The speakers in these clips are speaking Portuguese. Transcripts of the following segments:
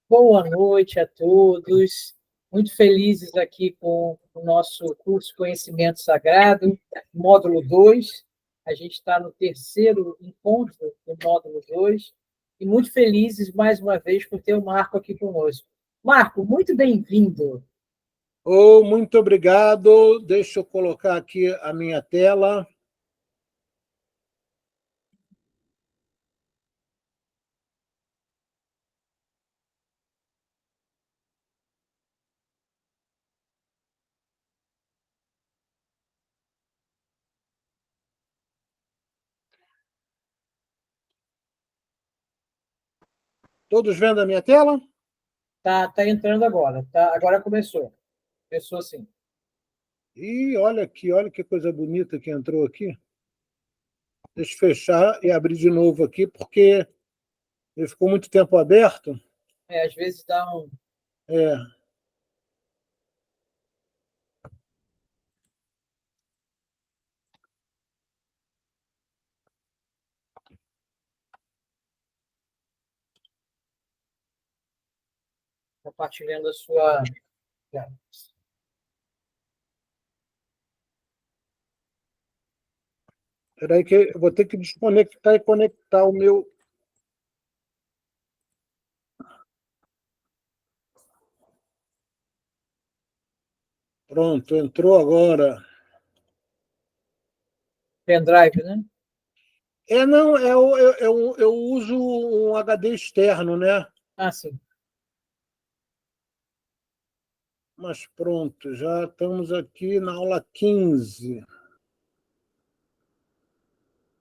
Boa noite a todos. Muito felizes aqui com o nosso curso Conhecimento Sagrado, módulo 2. A gente está no terceiro encontro do módulo 2 e muito felizes, mais uma vez, por ter o Marco aqui conosco. Marco, muito bem-vindo. Muito obrigado. Deixa eu colocar aqui a minha tela. Todos vendo a minha tela? Tá entrando agora. Agora começou. Começou sim. E olha que coisa bonita que entrou aqui. Deixa eu fechar e abrir de novo aqui, porque ele ficou muito tempo aberto. Às vezes dá um... É. Compartilhando a sua... Espera aí que eu vou ter que desconectar e conectar o meu... Pronto, entrou agora. Pendrive, né? Não, eu uso um HD externo, né? Ah, sim. Mas pronto, já estamos aqui na aula 15.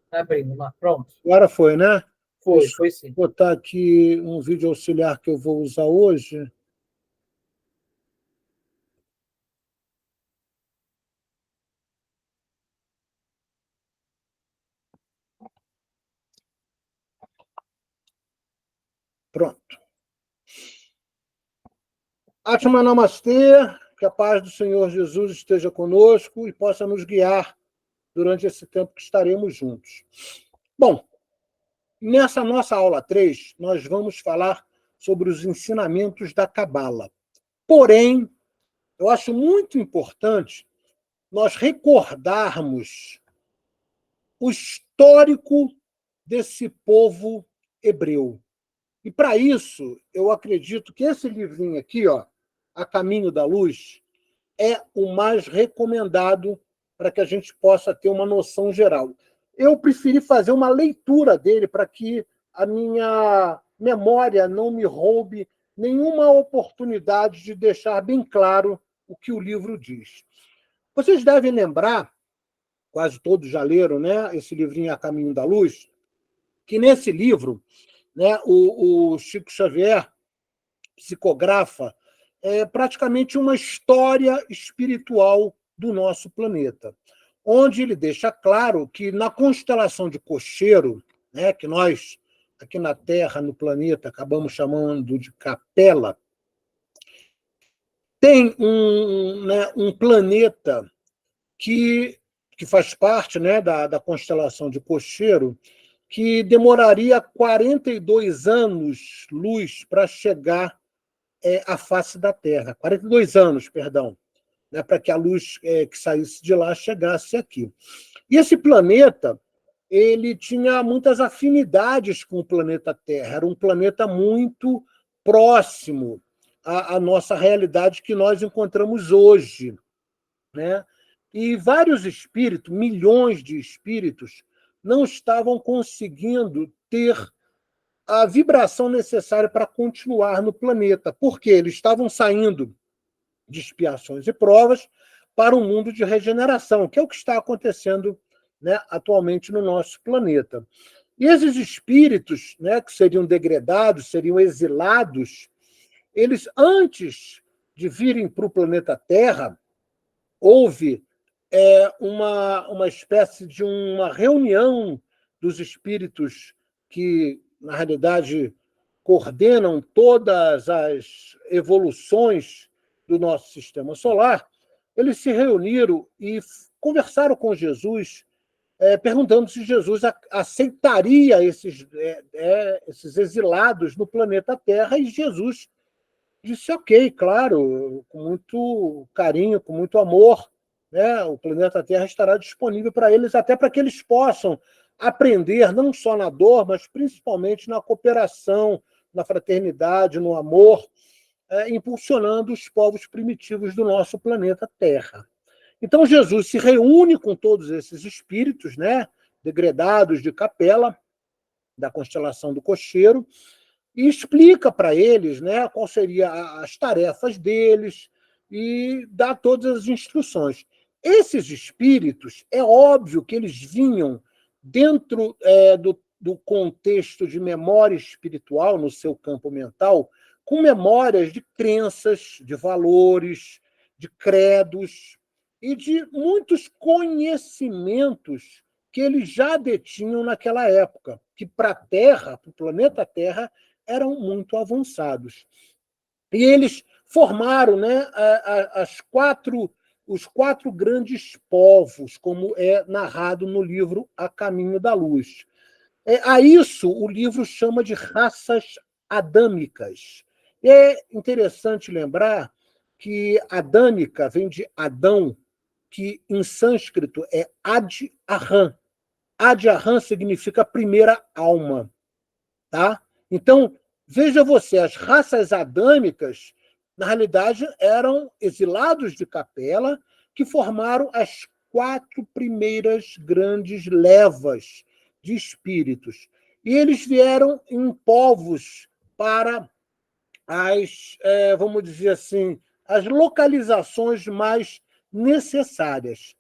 Está abrindo, Marco. Pronto. Agora foi, né? Foi sim. Vou botar aqui um vídeo auxiliar que eu vou usar hoje. Pronto. Atma Namastê, que a paz do Senhor Jesus esteja conosco e possa nos guiar durante esse tempo que estaremos juntos. Bom, nessa nossa aula 3, nós vamos falar sobre os ensinamentos da Cabala. Porém, eu acho muito importante nós recordarmos o histórico desse povo hebreu. E, para isso, eu acredito que esse livrinho aqui, ó, A Caminho da Luz, é o mais recomendado para que a gente possa ter uma noção geral. Eu preferi fazer uma leitura dele para que a minha memória não me roube nenhuma oportunidade de deixar bem claro o que o livro diz. Vocês devem lembrar, quase todos já leram, né, esse livrinho A Caminho da Luz, que nesse livro, né, o Chico Xavier psicografa praticamente uma história espiritual do nosso planeta, onde ele deixa claro que na constelação de Cocheiro, né, que nós, aqui na Terra, no planeta, acabamos chamando de Capela, tem um planeta que faz parte, né, da constelação de Cocheiro, que demoraria 42 anos-luz para chegar à face da Terra. 42 anos, perdão, né, para que a luz que saísse de lá chegasse aqui. E esse planeta ele tinha muitas afinidades com o planeta Terra. Era um planeta muito próximo à nossa realidade que nós encontramos hoje, né? E vários espíritos, milhões de espíritos, não estavam conseguindo ter a vibração necessária para continuar no planeta, porque eles estavam saindo de expiações e provas para um mundo de regeneração, que é o que está acontecendo, né, atualmente no nosso planeta. E esses espíritos, né, que seriam degradados, seriam exilados, eles, antes de virem para o planeta Terra, houve uma espécie de uma reunião dos espíritos que, na realidade, coordenam todas as evoluções do nosso sistema solar. Eles se reuniram e conversaram com Jesus, perguntando se Jesus aceitaria esses exilados no planeta Terra, e Jesus disse ok, claro, com muito carinho, com muito amor, né? O planeta Terra estará disponível para eles, até para que eles possam aprender não só na dor, mas principalmente na cooperação, na fraternidade, no amor, impulsionando os povos primitivos do nosso planeta Terra. Então Jesus se reúne com todos esses espíritos, né, degredados de Capela, da constelação do Cocheiro, e explica para eles, né, quais seriam as tarefas deles e dá todas as instruções. Esses espíritos, é óbvio que eles vinham dentro do contexto de memória espiritual no seu campo mental, com memórias de crenças, de valores, de credos e de muitos conhecimentos que eles já detinham naquela época, que para a Terra, para o planeta Terra, eram muito avançados. E eles formaram, né, os quatro grandes povos, como é narrado no livro A Caminho da Luz. A isso o livro chama de raças adâmicas. E é interessante lembrar que adâmica vem de Adão, que em sânscrito é Adi-Aham. Adi-Aham significa primeira alma. Tá? Então, veja você, as raças adâmicas, na realidade, eram exilados de Capela que formaram as 4 primeiras grandes levas de espíritos. E eles vieram em povos para vamos dizer assim, as localizações mais necessárias.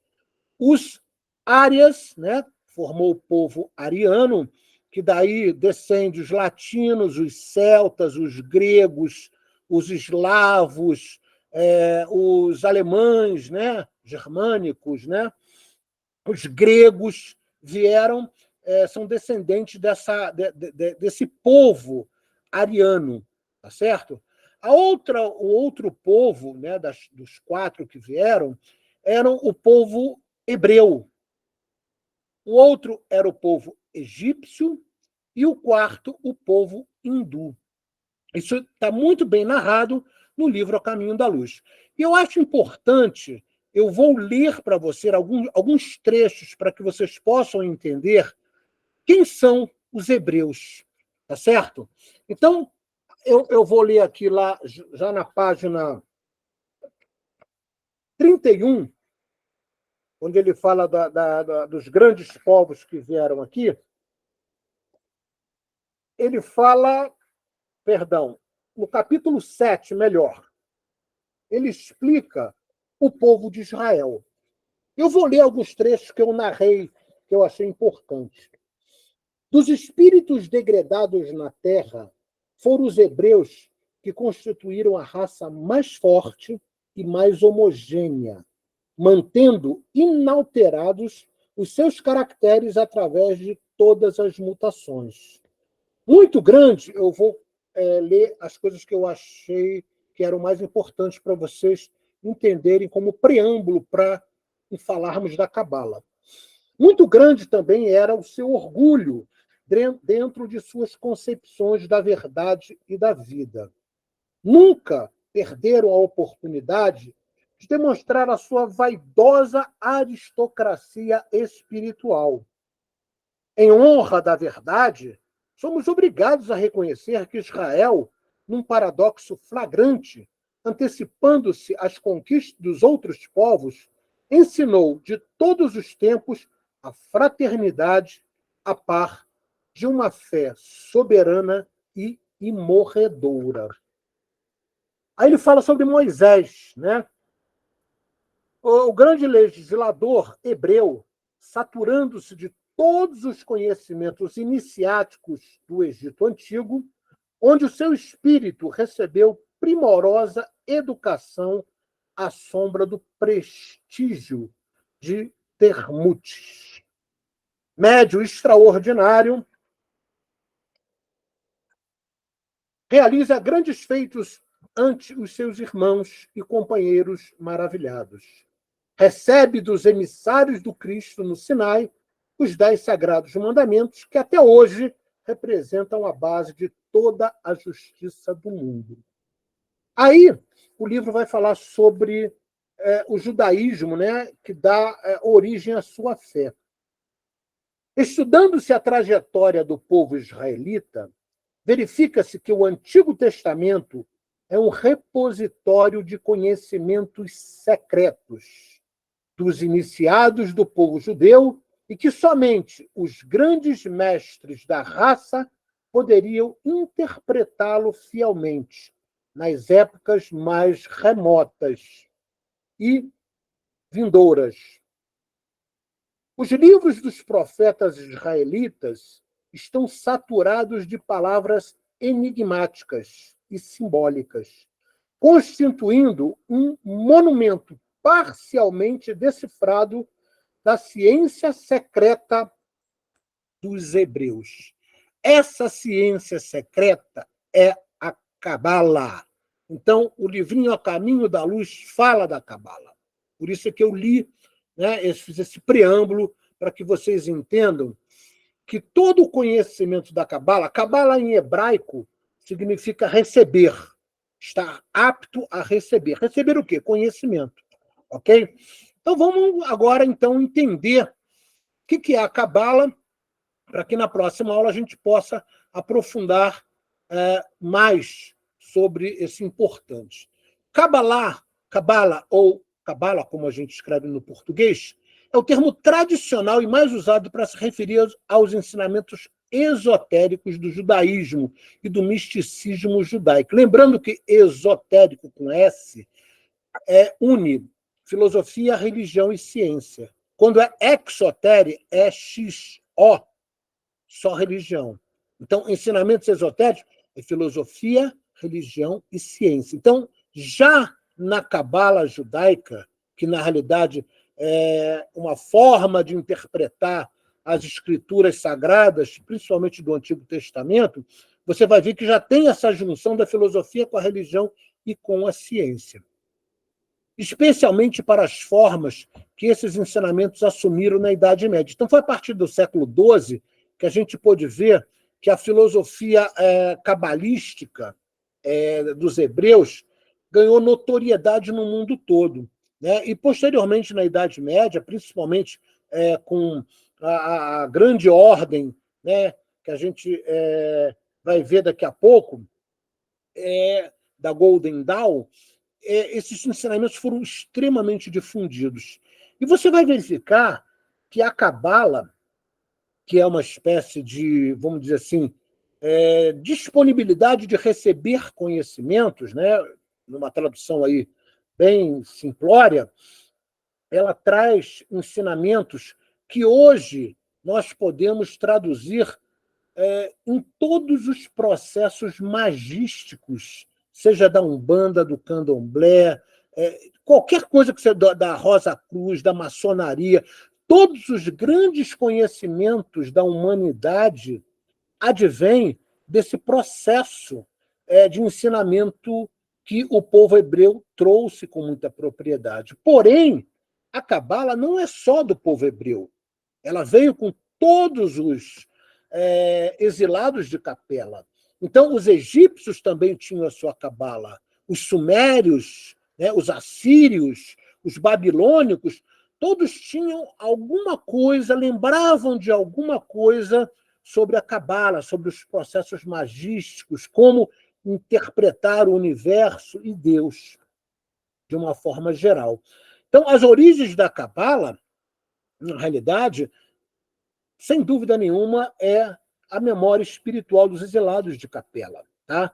Os árias, né, formou o povo ariano, que daí descende os latinos, os celtas, os gregos, os eslavos, os alemães, né, germânicos, né, os gregos vieram, são descendentes desse povo ariano, tá certo? O outro povo, né, dos 4 que vieram, eram o povo hebreu. O outro era o povo egípcio e o quarto, o povo hindu. Isso está muito bem narrado no livro A Caminho da Luz. E eu acho importante, eu vou ler para você alguns trechos para que vocês possam entender quem são os hebreus, tá certo? Então, eu vou ler aqui lá, já na página 31, onde ele fala dos grandes povos que vieram aqui. Ele fala, perdão, no capítulo 7, melhor, ele explica o povo de Israel. Eu vou ler alguns trechos que eu narrei, que eu achei importantes. Dos espíritos degredados na terra, foram os hebreus que constituíram a raça mais forte e mais homogênea, mantendo inalterados os seus caracteres através de todas as mutações. Muito grande, eu vou ler as coisas que eu achei que eram mais importantes para vocês entenderem como preâmbulo para falarmos da Cabala. Muito grande também era o seu orgulho dentro de suas concepções da verdade e da vida. Nunca perderam a oportunidade de demonstrar a sua vaidosa aristocracia espiritual. Em honra da verdade, somos obrigados a reconhecer que Israel, num paradoxo flagrante, antecipando-se às conquistas dos outros povos, ensinou de todos os tempos a fraternidade a par de uma fé soberana e imorredoura. Aí ele fala sobre Moisés, né? O grande legislador hebreu, saturando-se de todos os conhecimentos iniciáticos do Egito Antigo, onde o seu espírito recebeu primorosa educação à sombra do prestígio de Termutes. Médio extraordinário, realiza grandes feitos ante os seus irmãos e companheiros maravilhados. Recebe dos emissários do Cristo no Sinai os 10 sagrados mandamentos que até hoje representam a base de toda a justiça do mundo. Aí, o livro vai falar sobre o judaísmo, né, que dá origem à sua fé. Estudando-se a trajetória do povo israelita, verifica-se que o Antigo Testamento é um repositório de conhecimentos secretos dos iniciados do povo judeu e que somente os grandes mestres da raça poderiam interpretá-lo fielmente nas épocas mais remotas e vindouras. Os livros dos profetas israelitas estão saturados de palavras enigmáticas e simbólicas, constituindo um monumento parcialmente decifrado da ciência secreta dos hebreus. Essa ciência secreta é a Cabala. Então, o livrinho A Caminho da Luz fala da Cabala. Por isso é que eu li, né, fiz esse preâmbulo para que vocês entendam que todo o conhecimento da Cabala em hebraico significa receber, estar apto a receber. Receber o quê? Conhecimento. Ok? Então vamos agora então entender o que é a Cabala, para que na próxima aula a gente possa aprofundar mais sobre esse importante. Cabala ou Cabala, como a gente escreve no português, é o termo tradicional e mais usado para se referir aos ensinamentos esotéricos do judaísmo e do misticismo judaico. Lembrando que esotérico com S une filosofia, religião e ciência. Quando é exotérico, é XO, só religião. Então, ensinamentos esotéricos é filosofia, religião e ciência. Então, já na Cabala judaica, que na realidade é uma forma de interpretar as escrituras sagradas, principalmente do Antigo Testamento, você vai ver que já tem essa junção da filosofia com a religião e com a ciência. Especialmente para as formas que esses ensinamentos assumiram na Idade Média. Então, foi a partir do século XII que a gente pôde ver que a filosofia cabalística dos hebreus ganhou notoriedade no mundo todo. Né? E, posteriormente, na Idade Média, principalmente com a grande ordem, né, que a gente vai ver daqui a pouco, da Golden Dawn, esses ensinamentos foram extremamente difundidos. E você vai verificar que a Cabala, que é uma espécie de, vamos dizer assim, disponibilidade de receber conhecimentos, né, numa tradução aí bem simplória, ela traz ensinamentos que hoje nós podemos traduzir em todos os processos magísticos, seja da Umbanda, do Candomblé, qualquer coisa que você da Rosa Cruz, da maçonaria, todos os grandes conhecimentos da humanidade advêm desse processo de ensinamento que o povo hebreu trouxe com muita propriedade. Porém, a Cabala não é só do povo hebreu. Ela veio com todos os exilados de Capela. Então, os egípcios também tinham a sua Cabala. Os sumérios, né, os assírios, os babilônicos, todos tinham alguma coisa, lembravam de alguma coisa sobre a Cabala, sobre os processos magísticos, como interpretar o universo e Deus, de uma forma geral. Então, as origens da Cabala, na realidade, sem dúvida nenhuma, é a memória espiritual dos exilados de Capela. Tá?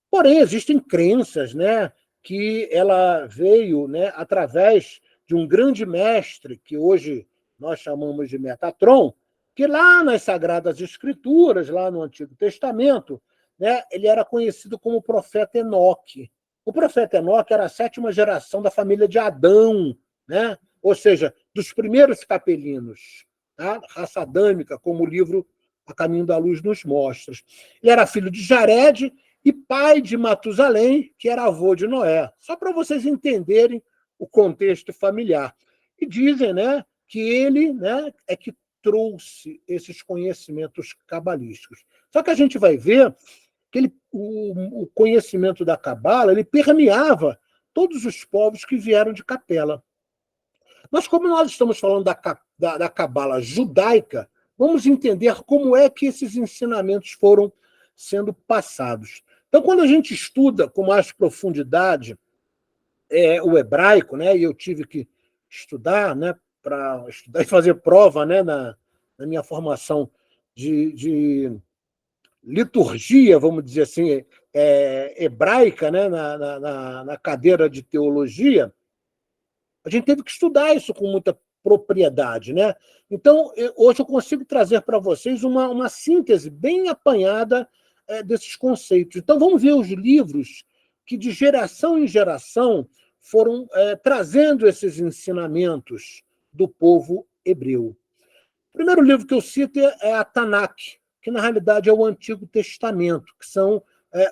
Porém, existem crenças, né, que ela veio, né, através de um grande mestre, que hoje nós chamamos de Metatron, que lá nas Sagradas Escrituras, lá no Antigo Testamento, né, ele era conhecido como o profeta Enoque. O profeta Enoque era a 7ª geração da família de Adão, né? Ou seja, dos primeiros capelinos, tá? Raça adâmica, como o livro A Caminho da Luz nos mostra. Ele era filho de Jared e pai de Matusalém, que era avô de Noé. Só para vocês entenderem o contexto familiar. E dizem, né, que ele, né, é que trouxe esses conhecimentos cabalísticos. Só que a gente vai ver o conhecimento da Cabala ele permeava todos os povos que vieram de Capela. Mas como nós estamos falando da Cabala judaica, vamos entender como é que esses ensinamentos foram sendo passados. Então, quando a gente estuda com mais profundidade o hebraico, né, e eu tive que estudar, né, para estudar e fazer prova, né, na minha formação de liturgia, vamos dizer assim, hebraica, né, na cadeira de teologia, a gente teve que estudar isso com muita propriedade, né? Então, hoje eu consigo trazer para vocês uma síntese bem apanhada desses conceitos. Então, vamos ver os livros que, de geração em geração, foram trazendo esses ensinamentos do povo hebreu. O primeiro livro que eu cito é a Tanakh, que, na realidade, é o Antigo Testamento, que são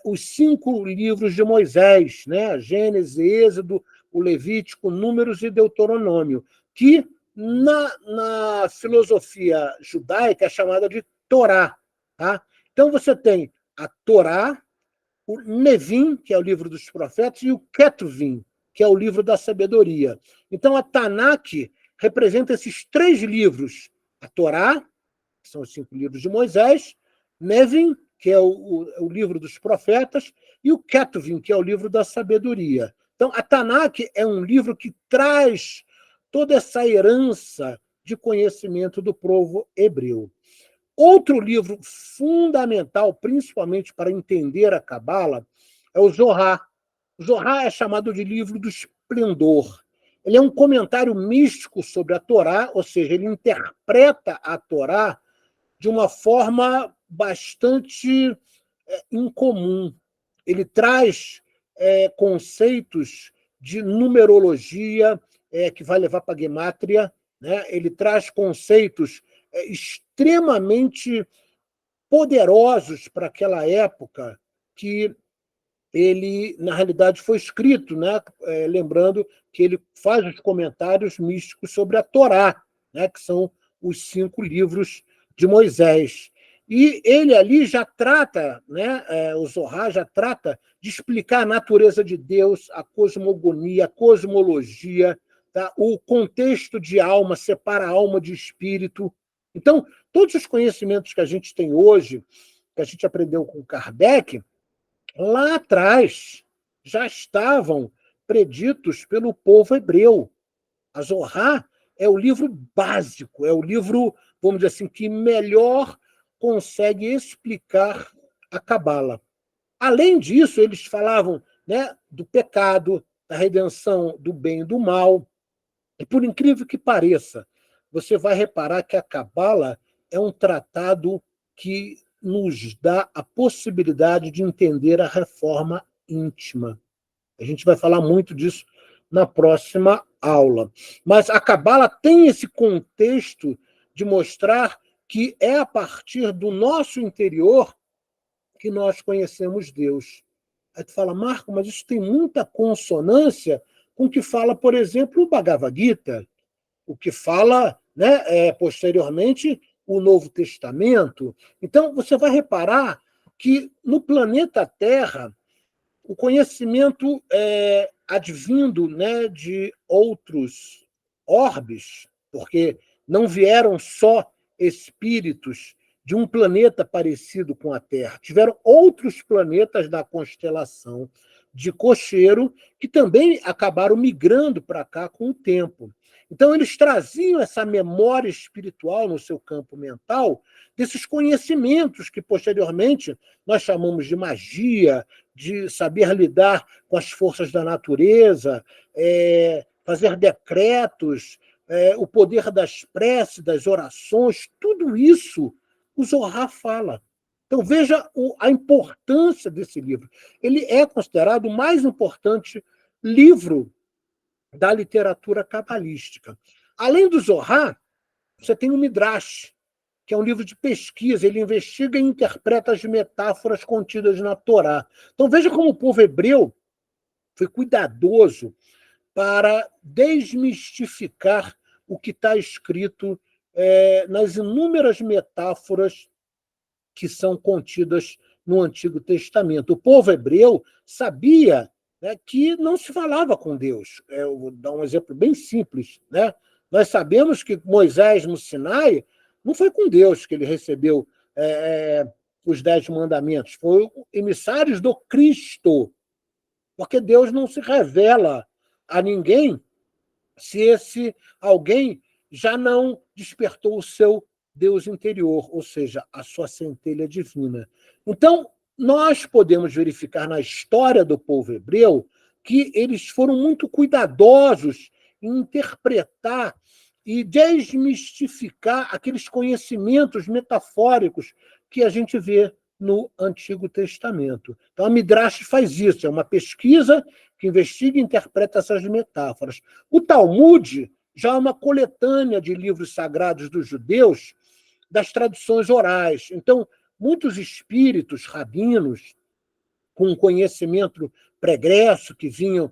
os 5 livros de Moisés, né? Gênesis, Êxodo, o Levítico, Números e Deuteronômio, que na filosofia judaica é chamada de Torá. Tá? Então você tem a Torá, o Nevim, que é o livro dos profetas, e o Ketuvim, que é o livro da sabedoria. Então a Tanakh representa esses 3 livros: a Torá, que são os 5 livros de Moisés, Nevim, que é o livro dos profetas, e o Ketuvim, que é o livro da sabedoria. Então, a Tanakh é um livro que traz toda essa herança de conhecimento do povo hebreu. Outro livro fundamental, principalmente para entender a Cabala, é o Zohar. O Zohar é chamado de livro do esplendor. Ele é um comentário místico sobre a Torá, ou seja, ele interpreta a Torá de uma forma bastante incomum. Ele traz conceitos de numerologia, que vai levar para a gemátria, né? Ele traz conceitos extremamente poderosos para aquela época, que ele, na realidade, foi escrito, né? Lembrando que ele faz os comentários místicos sobre a Torá, né? Que são os 5 livros de Moisés. E ele ali já trata, né, o Zohar já trata de explicar a natureza de Deus, a cosmogonia, a cosmologia, tá? O contexto de alma, separa a alma de espírito. Então, todos os conhecimentos que a gente tem hoje, que a gente aprendeu com Kardec, lá atrás já estavam preditos pelo povo hebreu. A Zohar é o livro básico, é o livro, vamos dizer assim, que melhor consegue explicar a Cabala. Além disso, eles falavam, né, do pecado, da redenção do bem e do mal. E, por incrível que pareça, você vai reparar que a Cabala é um tratado que nos dá a possibilidade de entender a reforma íntima. A gente vai falar muito disso na próxima aula. Mas a Cabala tem esse contexto de mostrar que é a partir do nosso interior que nós conhecemos Deus. Aí tu fala, Marco, mas isso tem muita consonância com o que fala, por exemplo, o Bhagavad Gita, o que fala, né, posteriormente o Novo Testamento. Então, você vai reparar que no planeta Terra, o conhecimento advindo, né, de outros orbes, porque não vieram só espíritos de um planeta parecido com a Terra, tiveram outros planetas da constelação de Cocheiro que também acabaram migrando para cá com o tempo. Então, eles traziam essa memória espiritual no seu campo mental, desses conhecimentos que, posteriormente, nós chamamos de magia, de saber lidar com as forças da natureza, fazer decretos, o poder das preces, das orações, tudo isso o Zohar fala. Então, veja a importância desse livro. Ele é considerado o mais importante livro da literatura cabalística. Além do Zohar, você tem o Midrash, que é um livro de pesquisa. Ele investiga e interpreta as metáforas contidas na Torá. Então, veja como o povo hebreu foi cuidadoso para desmistificar o que está escrito nas inúmeras metáforas que são contidas no Antigo Testamento. O povo hebreu sabia, né, que não se falava com Deus. Eu vou dar um exemplo bem simples, né? Nós sabemos que Moisés, no Sinai, não foi com Deus que ele recebeu os 10 mandamentos, foi emissários do Cristo, porque Deus não se revela a ninguém se esse alguém já não despertou o seu Deus interior, ou seja, a sua centelha divina. Então, nós podemos verificar na história do povo hebreu que eles foram muito cuidadosos em interpretar e desmistificar aqueles conhecimentos metafóricos que a gente vê no Antigo Testamento. Então, a Midrash faz isso, é uma pesquisa que investiga e interpreta essas metáforas. O Talmud já é uma coletânea de livros sagrados dos judeus, das tradições orais. Então, muitos espíritos rabinos, com conhecimento pregresso, que vinham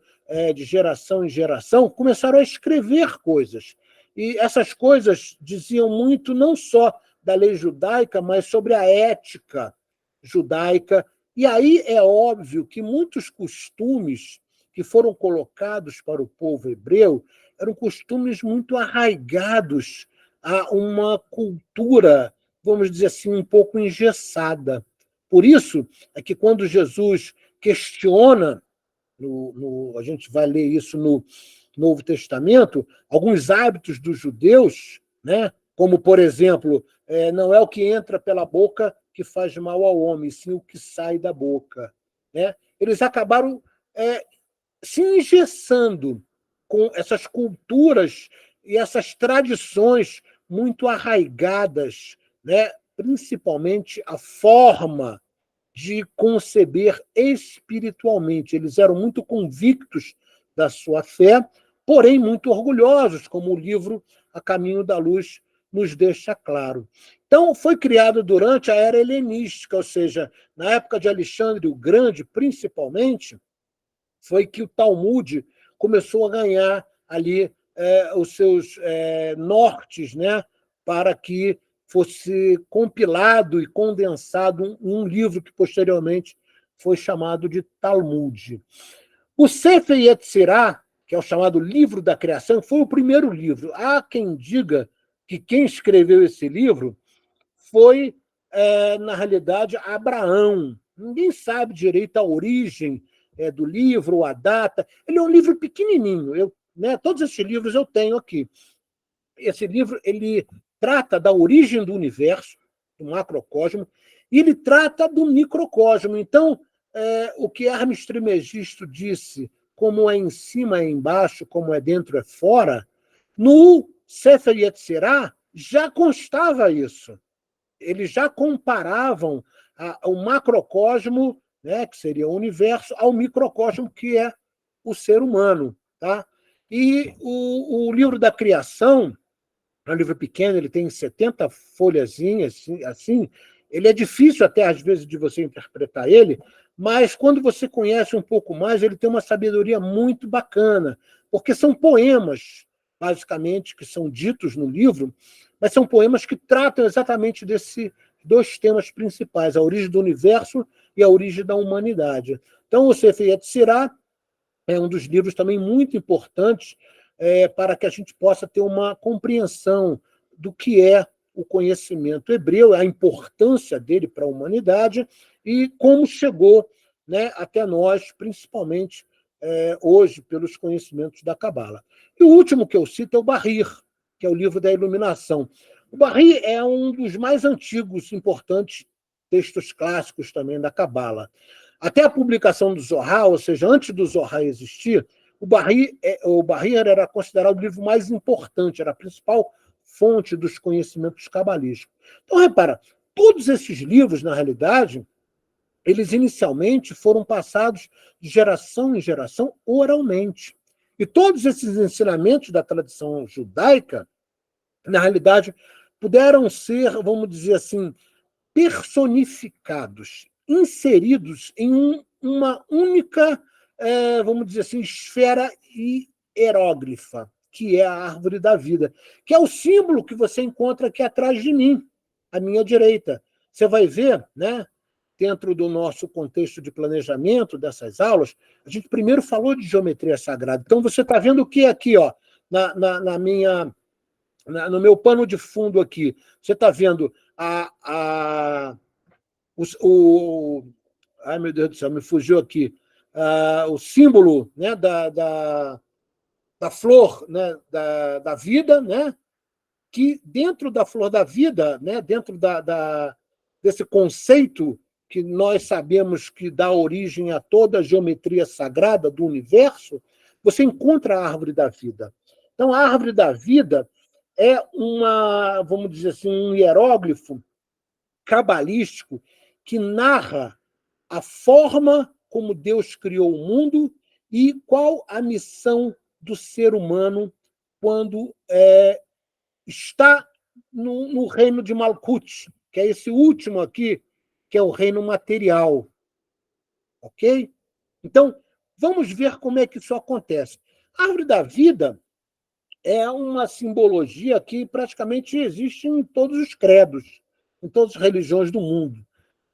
de geração em geração, começaram a escrever coisas. E essas coisas diziam muito não só da lei judaica, mas sobre a ética judaica. E aí é óbvio que muitos costumes que foram colocados para o povo hebreu eram costumes muito arraigados a uma cultura, vamos dizer assim, um pouco engessada. Por isso é que quando Jesus questiona, a gente vai ler isso no Novo Testamento, alguns hábitos dos judeus, né? Como, por exemplo, não é o que entra pela boca que faz mal ao homem, sim o que sai da boca. Né? Eles acabaram se engessando com essas culturas e essas tradições muito arraigadas, né? Principalmente a forma de conceber espiritualmente. Eles eram muito convictos da sua fé, porém muito orgulhosos, como o livro A Caminho da Luz nos deixa claro. Então, foi criado durante a era helenística, ou seja, na época de Alexandre o Grande, principalmente, foi que o Talmud começou a ganhar ali os seus nortes, né, para que fosse compilado e condensado um livro que posteriormente foi chamado de Talmud. O Sefer Yetzirah, que é o chamado Livro da Criação, foi o primeiro livro. Há quem diga que quem escreveu esse livro foi, na realidade, Abraão. Ninguém sabe direito a origem do livro, a data. Ele é um livro pequenininho. Todos esses livros eu tenho aqui. Esse livro ele trata da origem do universo, do macrocosmo, e ele trata do microcosmo. Então, o que Hermes Trismegisto disse, como é em cima é embaixo, como é dentro é fora, no Sefer Yetzirah já constava isso. Eles já comparavam o macrocosmo, né, que seria o universo, ao microcosmo, que é o ser humano. Tá? E o livro da criação, é um livro pequeno, ele tem 70 folhazinhas, assim, ele é difícil até, às vezes, de você interpretar ele, mas quando você conhece um pouco mais, ele tem uma sabedoria muito bacana, porque são poemas, basicamente, que são ditos no livro, mas são poemas que tratam exatamente desses dois temas principais, a origem do universo e a origem da humanidade. Então, o Sefer Yetzirah é um dos livros também muito importantes para que a gente possa ter uma compreensão do que é o conhecimento hebreu, a importância dele para a humanidade e como chegou, né, até nós, principalmente hoje, pelos conhecimentos da Cabala. E o último que eu cito é o Bahir, que é o livro da iluminação. O Bahir é um dos mais antigos, importantes textos clássicos também da Cabala. Até a publicação do Zohar, ou seja, antes do Zohar existir, o Bahir era considerado o livro mais importante, era a principal fonte dos conhecimentos cabalísticos. Então, repara, todos esses livros, na realidade, eles inicialmente foram passados de geração em geração oralmente. E todos esses ensinamentos da tradição judaica, na realidade, puderam ser, vamos dizer assim, personificados, inseridos em uma única, vamos dizer assim, esfera hieróglifa, que é a árvore da vida, que é o símbolo que você encontra aqui atrás de mim, à minha direita. Você vai ver, né, dentro do nosso contexto de planejamento dessas aulas, a gente primeiro falou de geometria sagrada. Então, você está vendo o que aqui, ó, no meu pano de fundo aqui? Você está vendo ai, meu Deus do céu, me fugiu aqui. O símbolo, né, da flor, né, da vida, né, que dentro da flor da vida, né, dentro desse conceito que nós sabemos que dá origem a toda a geometria sagrada do universo, você encontra a árvore da vida. Então, a árvore da vida é vamos dizer assim, um hieróglifo cabalístico que narra a forma como Deus criou o mundo e qual a missão do ser humano quando está no reino de Malkuth, que é esse último aqui, que é o reino material. Ok? Então, vamos ver como é que isso acontece. A árvore da vida é uma simbologia que praticamente existe em todos os credos, em todas as religiões do mundo.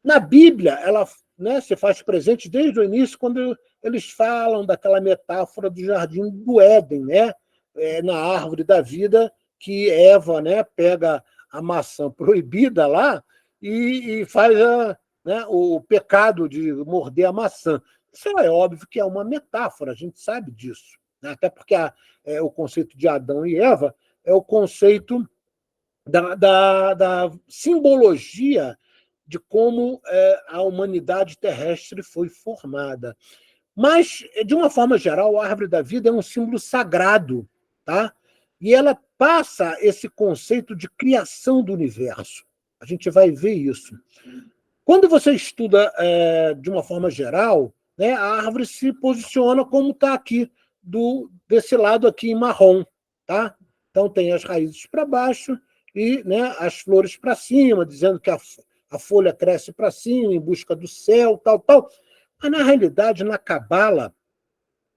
Na Bíblia, ela, né, se faz presente desde o início, quando eles falam daquela metáfora do jardim do Éden, né? Na árvore da vida, que Eva, né, pega a maçã proibida lá e faz né, o pecado de morder a maçã. Isso é óbvio que é uma metáfora, a gente sabe disso, né? Até porque o conceito de Adão e Eva é o conceito da simbologia de como a humanidade terrestre foi formada. Mas, de uma forma geral, a árvore da vida é um símbolo sagrado, tá? E ela passa esse conceito de criação do universo. A gente vai ver isso. Quando você estuda de uma forma geral, né, a árvore se posiciona como está aqui, desse lado aqui em marrom. Tá? Então, tem as raízes para baixo e, né, as flores para cima, dizendo que a folha cresce para cima, em busca do céu, tal, tal. Mas, na realidade, na Cabala,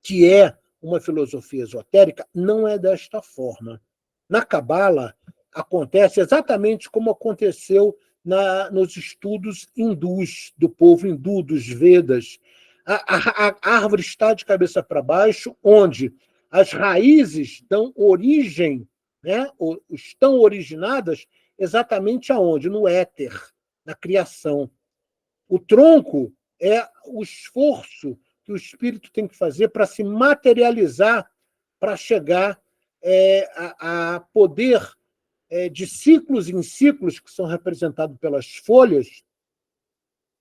que é uma filosofia esotérica, não é desta forma. Na Cabala, acontece exatamente como aconteceu nos estudos hindus, do povo hindu, dos Vedas. A árvore está de cabeça para baixo, onde as raízes dão origem, né, estão originadas exatamente aonde? No éter, na criação. O tronco é o esforço que o espírito tem que fazer para se materializar, para chegar a poder, de ciclos em ciclos, que são representados pelas folhas,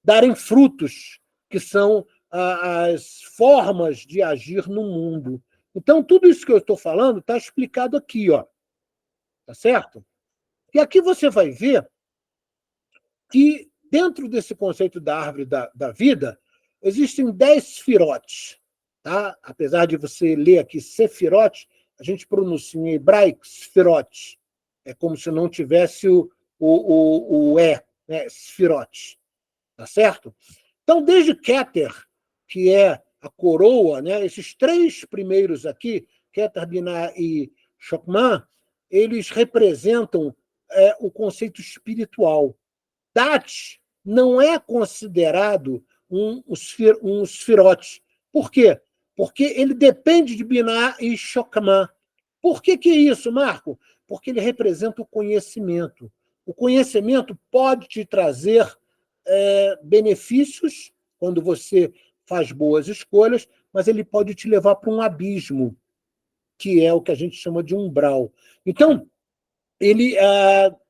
darem frutos, que são as formas de agir no mundo. Então, tudo isso que eu estou falando está explicado aqui, ó. Tá certo? E aqui você vai ver que, dentro desse conceito da árvore da vida, existem 10 sfirotes. Tá? Apesar de você ler aqui sefirot, a gente pronuncia em hebraico sfirot. É como se não tivesse o né? Sfirot. Tá certo? Então, desde Keter, que é a coroa, né? Esses 3 primeiros aqui, Keter, Binah e Chokmah, eles representam o conceito espiritual. Dat não é considerado um sfirote. Por quê? Porque ele depende de Binah e Chokmah. Por que é isso, Marco? Porque ele representa o conhecimento. O conhecimento pode te trazer benefícios quando você faz boas escolhas, mas ele pode te levar para um abismo, que é o que a gente chama de umbral. Então, ele,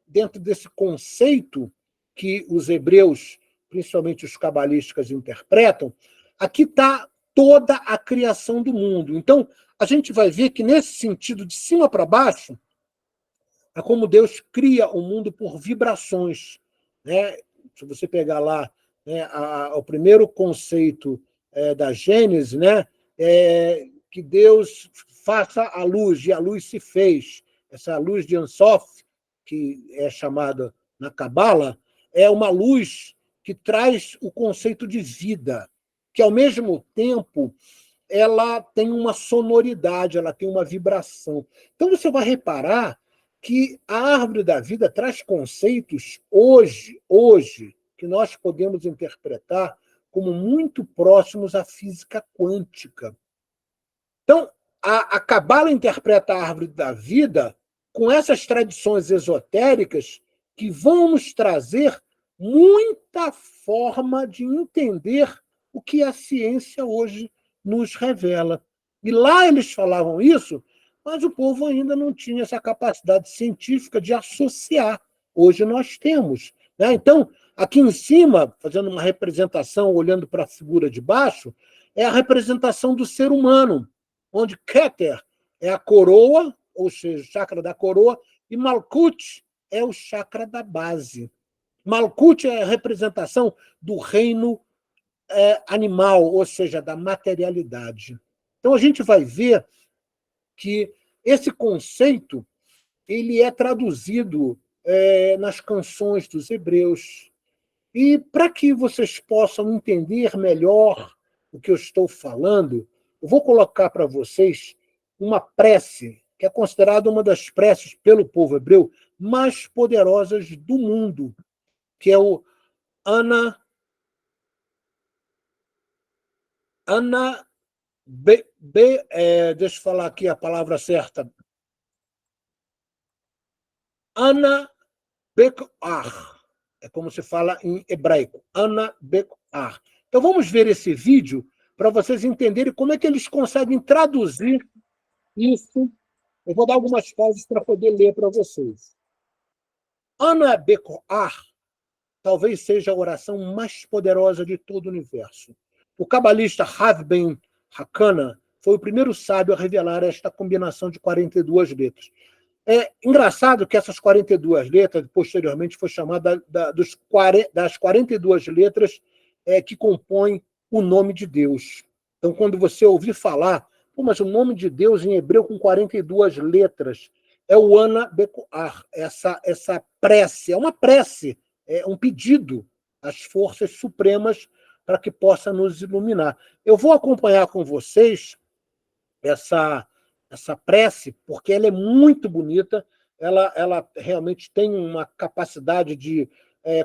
dentro desse conceito que os hebreus, principalmente os cabalísticos, interpretam, aqui está toda a criação do mundo. Então, a gente vai ver que, nesse sentido, de cima para baixo, é como Deus cria o mundo por vibrações. Né? Se você pegar lá, né, o primeiro conceito da Gênese, né, que Deus faça a luz, e a luz se fez. Essa luz de Ensof, que é chamada na Cabala, é uma luz que traz o conceito de vida, que, ao mesmo tempo, ela tem uma sonoridade, ela tem uma vibração. Então, você vai reparar que a árvore da vida traz conceitos hoje, que nós podemos interpretar como muito próximos à física quântica. Então, a Cabala interpreta a árvore da vida com essas tradições esotéricas que vão nos trazer muita forma de entender o que a ciência hoje nos revela. E lá eles falavam isso, mas o povo ainda não tinha essa capacidade científica de associar. Hoje nós temos. Né? Então, aqui em cima, fazendo uma representação, olhando para a figura de baixo, é a representação do ser humano, onde Keter é a coroa, ou seja, o chakra da coroa, e Malkuth é o chakra da base. Malkuth é a representação do reino animal, ou seja, da materialidade. Então, a gente vai ver que esse conceito ele é traduzido nas canções dos hebreus. E para que vocês possam entender melhor o que eu estou falando, eu vou colocar para vocês uma prece, que é considerada uma das preces pelo povo hebreu mais poderosas do mundo, que é o deixa eu falar aqui a palavra certa. Ana Bekar. É como se fala em hebraico. Ana Bekar. Então vamos ver esse vídeo para vocês entenderem como é que eles conseguem traduzir isso. Eu vou dar algumas pausas para poder ler para vocês. Ana Bekar talvez seja a oração mais poderosa de todo o universo. O cabalista Rav Ben Hakana foi o primeiro sábio a revelar esta combinação de 42 letras. É engraçado que essas 42 letras, posteriormente, foi chamada das 42 letras que compõem o nome de Deus. Então, quando você ouvir falar, mas o nome de Deus em hebreu com 42 letras é o Ana Bekoar, essa prece, é uma prece, é um pedido às forças supremas para que possa nos iluminar. Eu vou acompanhar com vocês essa prece, porque ela é muito bonita, ela realmente tem uma capacidade de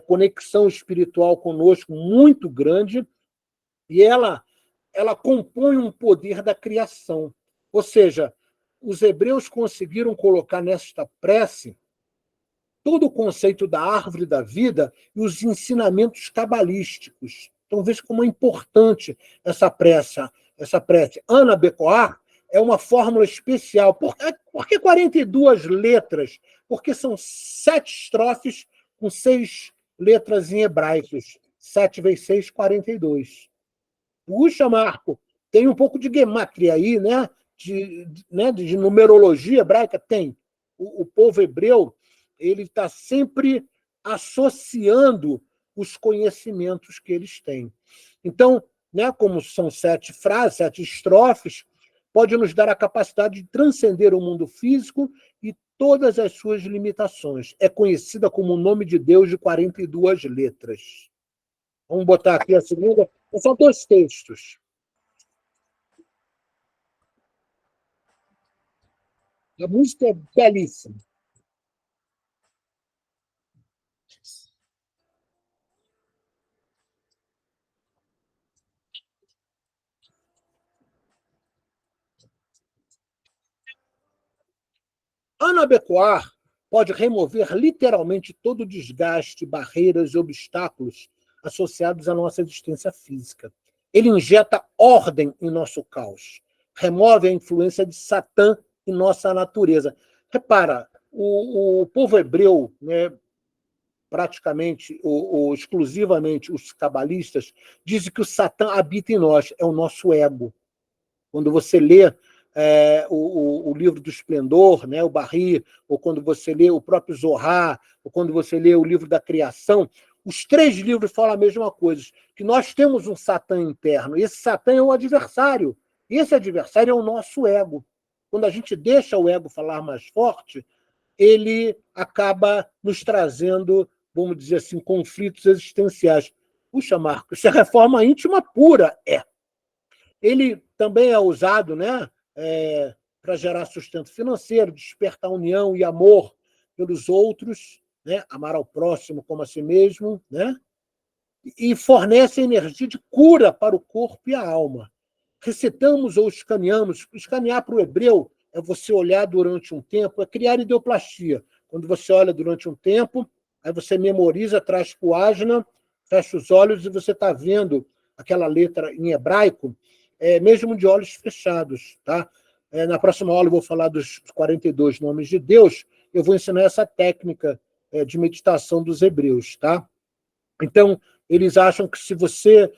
conexão espiritual conosco muito grande, e ela compõe um poder da criação. Ou seja, os hebreus conseguiram colocar nesta prece todo o conceito da árvore da vida e os ensinamentos cabalísticos. Então, veja como é importante essa prece. Ana Bekoar é uma fórmula especial. Por que 42 letras? Porque são 7 estrofes com 6 letras em hebraicos. 7 vezes 6, 42. Puxa, Marco, tem um pouco de gemátria aí, né? De numerologia hebraica? Tem. O povo hebreu ele está sempre associando os conhecimentos que eles têm. Então, né, como são 7 frases, 7 estrofes, pode nos dar a capacidade de transcender o mundo físico e todas as suas limitações. É conhecida como o nome de Deus de 42 letras. Vamos botar aqui a segunda. São 2 textos. A música é belíssima. Ana Bekoar pode remover literalmente todo o desgaste, barreiras e obstáculos associados à nossa existência física. Ele injeta ordem em nosso caos, remove a influência de Satã em nossa natureza. Repara, o povo hebreu, né, praticamente ou exclusivamente os cabalistas, dizem que o Satã habita em nós, é o nosso ego. Quando você lê o livro do Esplendor, né, o Barri, ou quando você lê o próprio Zohar, ou quando você lê o livro da Criação, os 3 livros falam a mesma coisa, que nós temos um Satã interno, e esse Satã é o adversário, e esse adversário é o nosso ego. Quando a gente deixa o ego falar mais forte, ele acaba nos trazendo, vamos dizer assim, conflitos existenciais. Puxa, Marco, isso é reforma íntima pura. Ele também é usado, né, para gerar sustento financeiro, despertar união e amor pelos outros, né, amar ao próximo como a si mesmo, né? e fornece energia de cura para o corpo e a alma. Recitamos ou escaneamos. Escanear para o hebreu é você olhar durante um tempo, é criar ideoplastia. Quando você olha durante um tempo, aí você memoriza, traz para o ágina, fecha os olhos e você está vendo aquela letra em hebraico, mesmo de olhos fechados. Tá? Na próxima aula eu vou falar dos 42 nomes de Deus, eu vou ensinar essa técnica de meditação dos hebreus. Tá? Então, eles acham que se você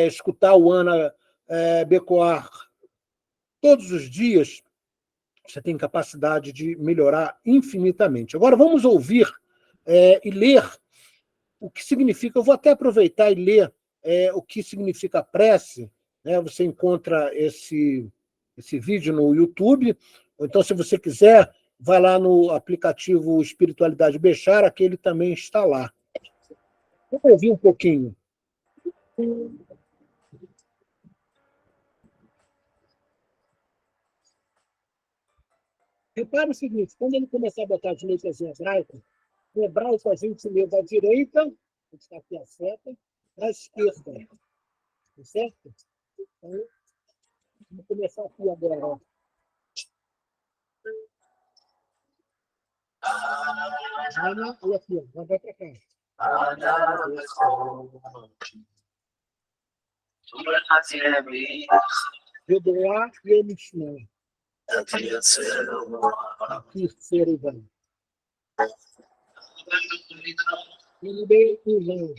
escutar o Ana Becoar todos os dias, você tem capacidade de melhorar infinitamente. Agora, vamos ouvir e ler o que significa. Eu vou até aproveitar e ler o que significa prece. Né? Você encontra esse vídeo no YouTube, ou então, se você quiser, vai lá no aplicativo Espiritualidade Bechara, que ele também está lá. Vamos ouvir um pouquinho. Repara o seguinte, quando ele começar a botar as letras em hebraico a gente lê da direita, está aqui a seta, para a esquerda. Tá certo? Então, vamos começar aqui agora. Ó. Ana, olha aqui, vai para cá. Redoar e Elishma. Aqui, Serivan. Ele veio com o João.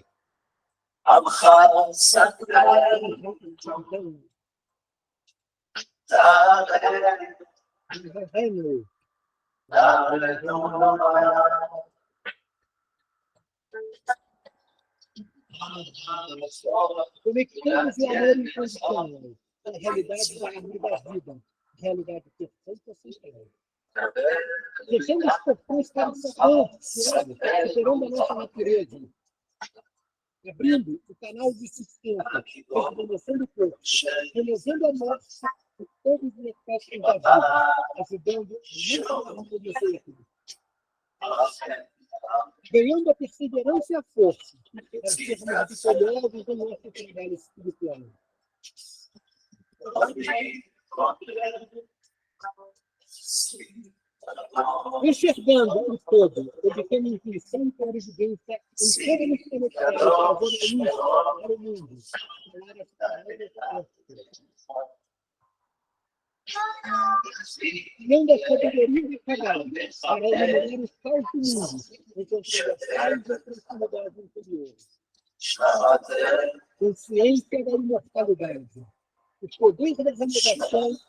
Conectamos o amor incondicional à realidade da árvore da vida, realidade perfeita sem palavras. Deixando os portões para o sertão, superando a nossa natureza, abrindo o canal de sustento, rejuvenescendo o corpo, removendo a morte de todos os aspectos da vida, ajudando a não acontecer tudo. Ganhando a perseverança e a força, para sermos vitoriosos no nosso trabalho espiritual. Enxergando o todo, obtendo intuição e clarividência em toda a nossa conexão, trazendo a luz para o mundo. Criando a sabedoria de cada um, para iluminar os pais do mundo, encontrando as pais e a proximidade interior. Consciência da imortalidade. Os poderes da renovação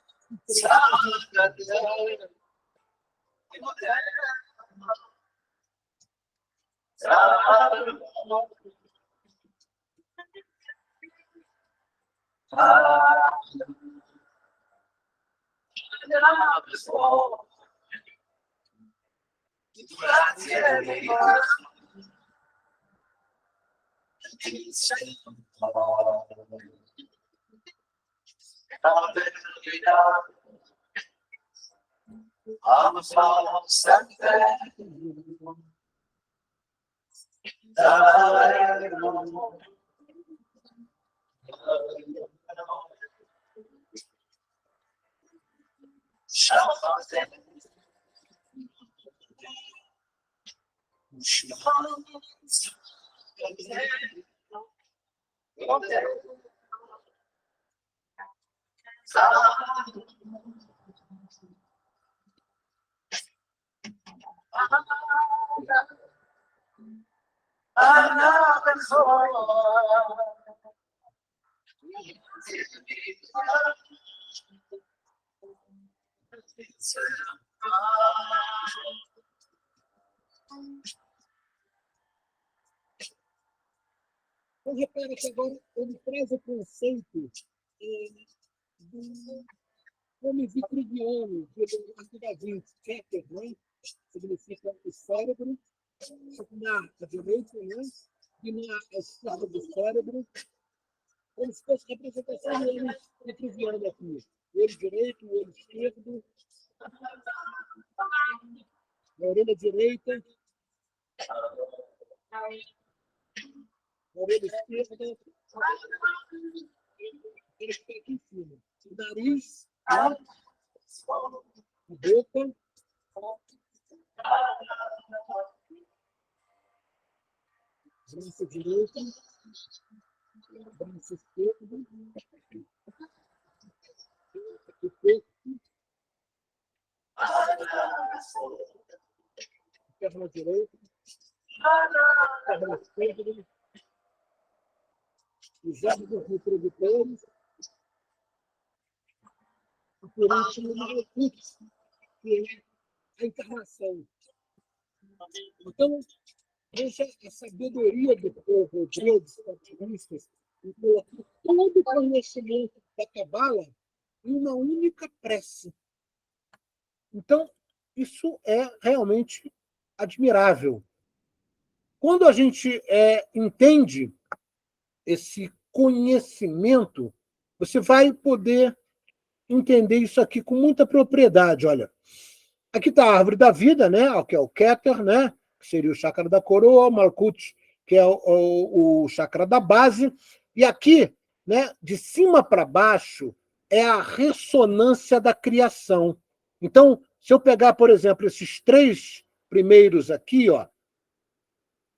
Então, repara que agora ele traz o conceito do homem vitridiano, aqui da gente, Keter, né? Significa o cérebro, na direita, né? E na esquerda do cérebro, como se fosse a representação do homem vitridiano aqui. O olho direito, o olho esquerdo, a orelha direita, a orelha esquerda, eles ficam aqui em cima. O nariz, a boca, braço direito, braço esquerdo, o peito, perna direita, perna esquerda, os órgãos reprodutores, e por último, o Malkuth, que é a encarnação. Então, veja a sabedoria do povo dos capitalistas em colocar todo o conhecimento da Cabala em uma única prece. Então, isso é realmente admirável. Quando a gente entende esse conhecimento, você vai poder entender isso aqui com muita propriedade. Olha, aqui está a árvore da vida, né? Que é o Keter, né? Que seria o chakra da coroa, o Malkuth, que é o chakra da base, e aqui, né, de cima para baixo, é a ressonância da criação. Então, se eu pegar, por exemplo, esses 3 primeiros aqui, ó,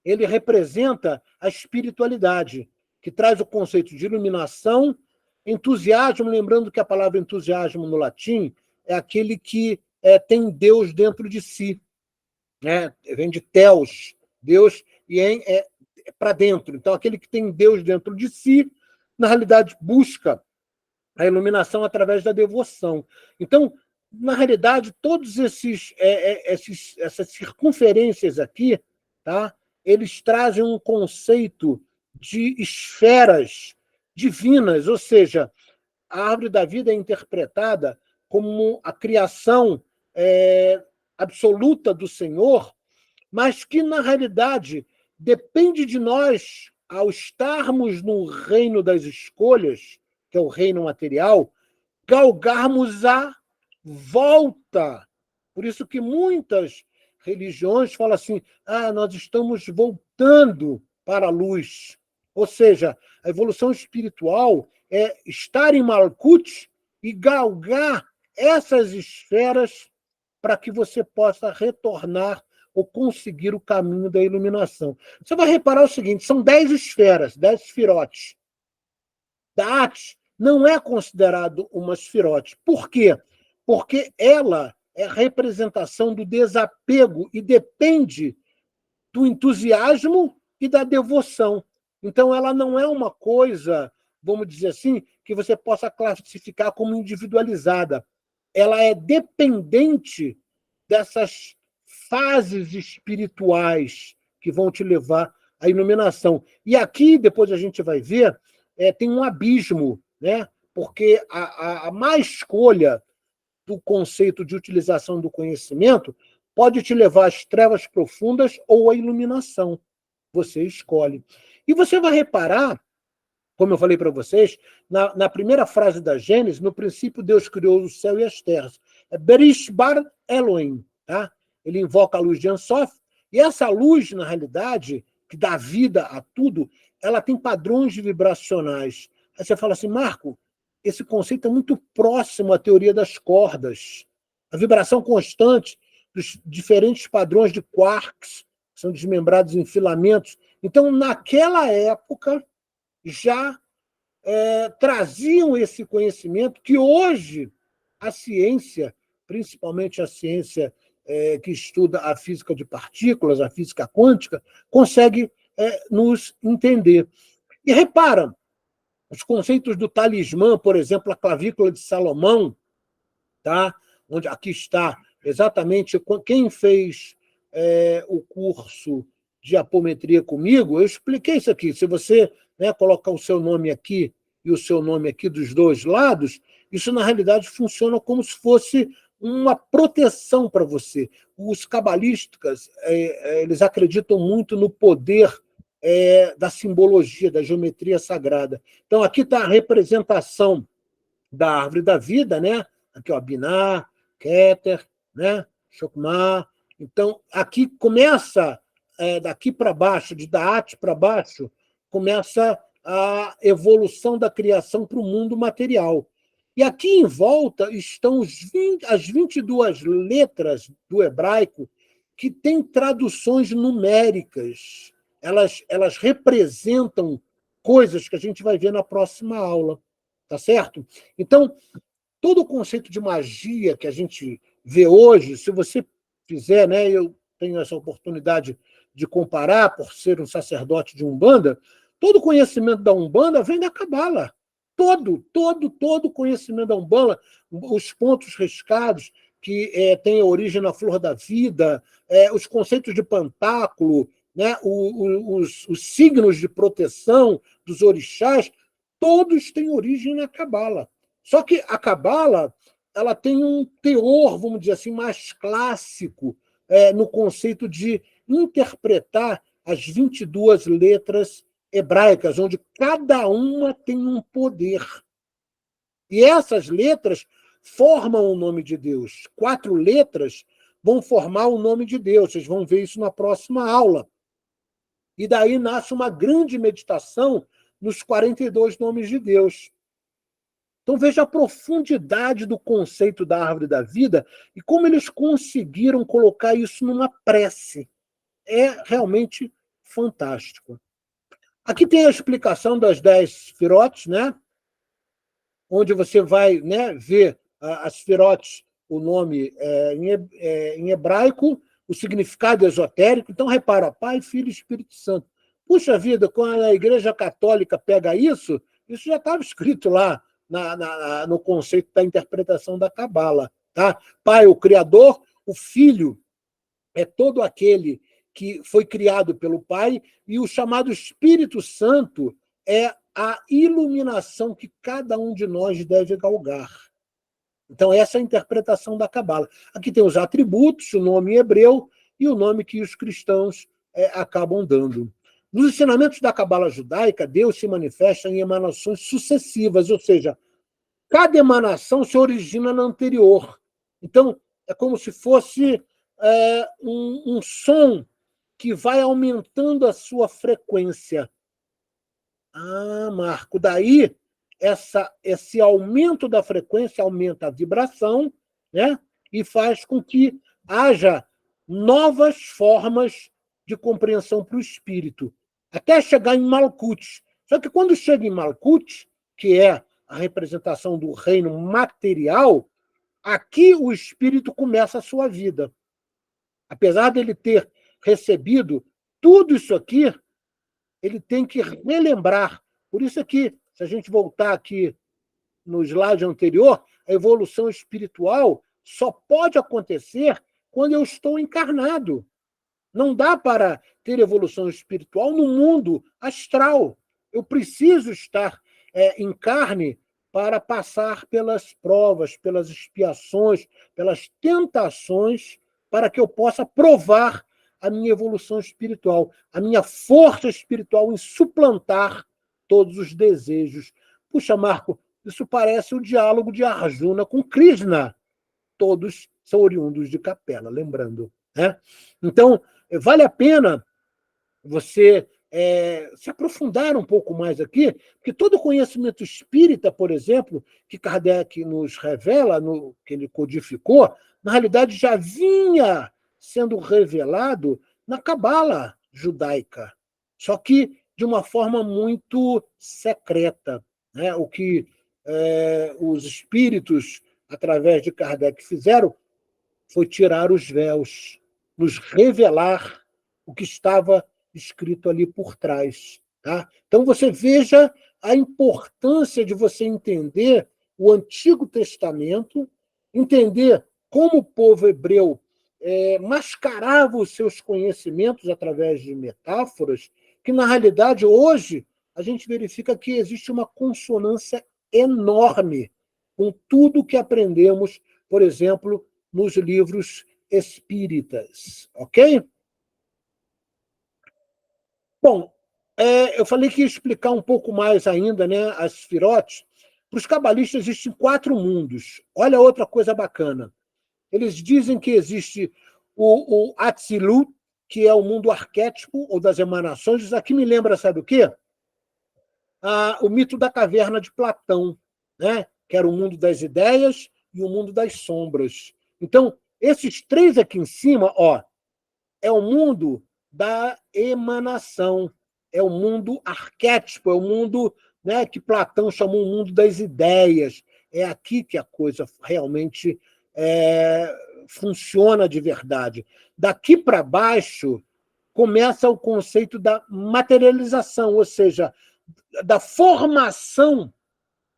ele representa a espiritualidade, que traz o conceito de iluminação, entusiasmo, lembrando que a palavra entusiasmo no latim é aquele que tem Deus dentro de si, né? Vem de Theos, Deus, e é para dentro. Então, aquele que tem Deus dentro de si, na realidade, busca a iluminação através da devoção. Então, na realidade, todos essas circunferências aqui, tá? Eles trazem um conceito de esferas divinas, ou seja, a árvore da vida é interpretada como a criação absoluta do Senhor, mas que, na realidade, depende de nós, ao estarmos no reino das escolhas, que é o reino material, galgarmos a volta. Por isso que muitas religiões falam assim, nós estamos voltando para a luz. Ou seja, a evolução espiritual é estar em Malkuth e galgar essas esferas para que você possa retornar ou conseguir o caminho da iluminação. Você vai reparar o seguinte, são 10 esferas, 10 esfirotes. Da'at não é considerado uma esfirote. Por quê? Porque ela é a representação do desapego e depende do entusiasmo e da devoção. Então, ela não é uma coisa, vamos dizer assim, que você possa classificar como individualizada. Ela é dependente dessas fases espirituais que vão te levar à iluminação. E aqui, depois a gente vai ver, tem um abismo, né? Porque a má escolha do conceito de utilização do conhecimento pode te levar às trevas profundas ou à iluminação. Você escolhe. E você vai reparar, como eu falei para vocês, na primeira frase da Gênesis, no princípio Deus criou o céu e as terras. É Berish Bar Elohim. Tá? Ele invoca a luz de Ensof, e essa luz, na realidade, que dá vida a tudo, ela tem padrões vibracionais. Aí você fala assim, Marco, esse conceito é muito próximo à teoria das cordas. A vibração constante dos diferentes padrões de quarks, que são desmembrados em filamentos. Então, naquela época, já traziam esse conhecimento que hoje a ciência, principalmente a ciência que estuda a física de partículas, a física quântica, consegue nos entender. E repara, os conceitos do talismã, por exemplo, a clavícula de Salomão, tá? Onde aqui está exatamente quem fez o curso de apometria comigo, eu expliquei isso aqui. Se você colocar o seu nome aqui e o seu nome aqui dos dois lados, isso na realidade funciona como se fosse uma proteção para você. Os cabalistas, eles acreditam muito no poder da simbologia, da geometria sagrada. Então, aqui está a representação da árvore da vida, né? Aqui, ó, Binah, Keter, né? Chokmah. Então, aqui começa, daqui para baixo, de Da'at para baixo, começa a evolução da criação para o mundo material. E aqui em volta estão as 22 letras do hebraico que têm traduções numéricas. Elas representam coisas que a gente vai ver na próxima aula, tá certo? Então, todo o conceito de magia que a gente vê hoje, se você fizer, né, eu tenho essa oportunidade de comparar, por ser um sacerdote de Umbanda, todo o conhecimento da Umbanda vem da Cabala. Todo conhecimento da Umbanda, os pontos riscados, que têm origem na flor da vida, os conceitos de pantáculo, né, os signos de proteção dos orixás, todos têm origem na Cabala. Só que a Cabala ela tem um teor, vamos dizer assim, mais clássico no conceito de interpretar as 22 letras hebraicas, onde cada uma tem um poder. E essas letras formam o nome de Deus. 4 letras vão formar o nome de Deus. Vocês vão ver isso na próxima aula. E daí nasce uma grande meditação nos 42 nomes de Deus. Então veja a profundidade do conceito da árvore da vida e como eles conseguiram colocar isso numa prece. É realmente fantástico. Aqui tem a explicação das 10 sfirotes, né? Onde você vai, né, ver as sfirotes, o nome em hebraico, o significado esotérico. Então, repara, Pai, Filho e Espírito Santo. Puxa vida, quando a Igreja Católica pega isso já estava escrito lá no conceito da interpretação da Cabala. Tá? Pai, o Criador, o Filho é todo aquele que foi criado pelo Pai, e o chamado Espírito Santo é a iluminação que cada um de nós deve galgar. Então, essa é a interpretação da Cabala. Aqui tem os atributos, o nome em hebreu e o nome que os cristãos acabam dando. Nos ensinamentos da Cabala judaica, Deus se manifesta em emanações sucessivas, ou seja, cada emanação se origina na anterior. Então, é como se fosse um som que vai aumentando a sua frequência. Ah, Marco, daí esse aumento da frequência aumenta a vibração, né? E faz com que haja novas formas de compreensão para o espírito, até chegar em Malkuth. Só que quando chega em Malkuth, que é a representação do reino material, aqui o espírito começa a sua vida. Apesar dele ter recebido tudo isso aqui, ele tem que relembrar. Por isso aqui, se a gente voltar aqui no slide anterior, a evolução espiritual só pode acontecer quando eu estou encarnado. Não dá para ter evolução espiritual no mundo astral. Eu preciso estar em carne para passar pelas provas, pelas expiações, pelas tentações, para que eu possa provar a minha evolução espiritual, a minha força espiritual em suplantar todos os desejos. Puxa, Marco, isso parece o diálogo de Arjuna com Krishna. Todos são oriundos de Capela, lembrando. Né? Então, vale a pena você se aprofundar um pouco mais aqui, porque todo o conhecimento espírita, por exemplo, que Kardec nos revela, que ele codificou, na realidade já vinha sendo revelado na Cabala judaica, só que de uma forma muito secreta. Né? O que os espíritos, através de Kardec, fizeram foi tirar os véus, nos revelar o que estava escrito ali por trás. Tá? Então, você veja a importância de você entender o Antigo Testamento, entender como o povo hebreu mascarava os seus conhecimentos através de metáforas, que, na realidade, hoje, a gente verifica que existe uma consonância enorme com tudo que aprendemos, por exemplo, nos livros espíritas. Ok? Bom, eu falei que ia explicar um pouco mais ainda, né, as sfirotes. Para os cabalistas existem 4 mundos. Olha outra coisa bacana. Eles dizem que existe o Atzilut, que é o mundo arquétipo ou das emanações. Isso aqui me lembra, sabe o quê? o mito da caverna de Platão, né? Que era o mundo das ideias e o mundo das sombras. Então, esses três aqui em cima, ó, é o mundo da emanação, é o mundo arquétipo, é o mundo, né, que Platão chamou o mundo das ideias. É aqui que a coisa realmente funciona de verdade. Daqui para baixo começa o conceito da materialização, ou seja, da formação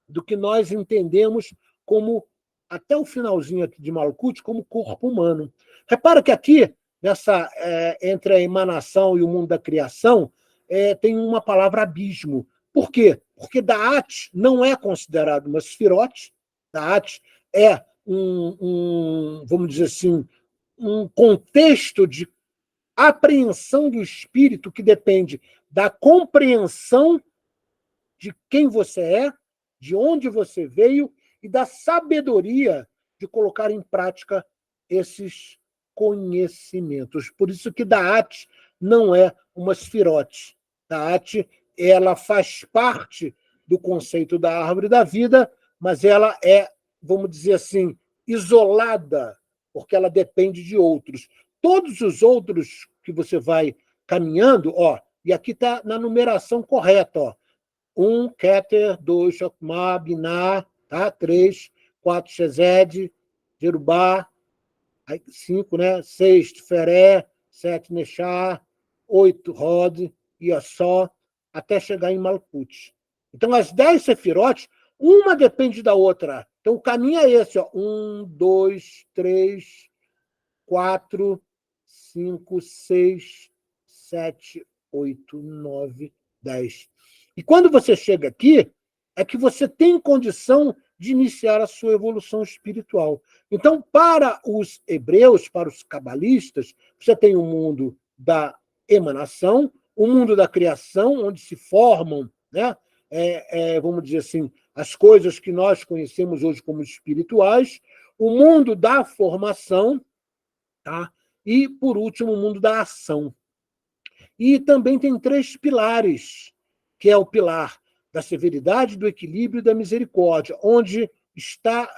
do que nós entendemos como, até o finalzinho aqui de Malkuth, como corpo humano. Repara que aqui, entre a emanação e o mundo da criação, tem uma palavra abismo. Por quê? Porque Da'at não é considerado uma esfirote. Da'at é vamos dizer assim, um contexto de apreensão do espírito que depende da compreensão de quem você é, de onde você veio e da sabedoria de colocar em prática esses conhecimentos. Por isso que Da'at não é uma esfirote. Da'at, ela faz parte do conceito da árvore da vida, mas ela é, vamos dizer assim, isolada, porque ela depende de outros. Todos os outros que você vai caminhando, ó, e aqui está na numeração correta, ó, 1, Keter, 2, Chokmah, Binah, tá? 3, 4, Shezed, Jerubá, 5, né? 6, Tferé, 7, Nechá, 8, Rod, Iassó, até chegar em Malkuth. Então, as 10 sefirotes, uma depende da outra. Então, o caminho é esse, ó. 1, 2, 3, 4, 5, 6, 7, 8, 9, 10. E quando você chega aqui, é que você tem condição de iniciar a sua evolução espiritual. Então, para os hebreus, para os cabalistas, você tem o mundo da emanação, o mundo da criação, onde se formam, né, vamos dizer assim, as coisas que nós conhecemos hoje como espirituais, o mundo da formação, tá? E, por último, o mundo da ação. E também tem 3 pilares, que é o pilar da severidade, do equilíbrio e da misericórdia, onde está,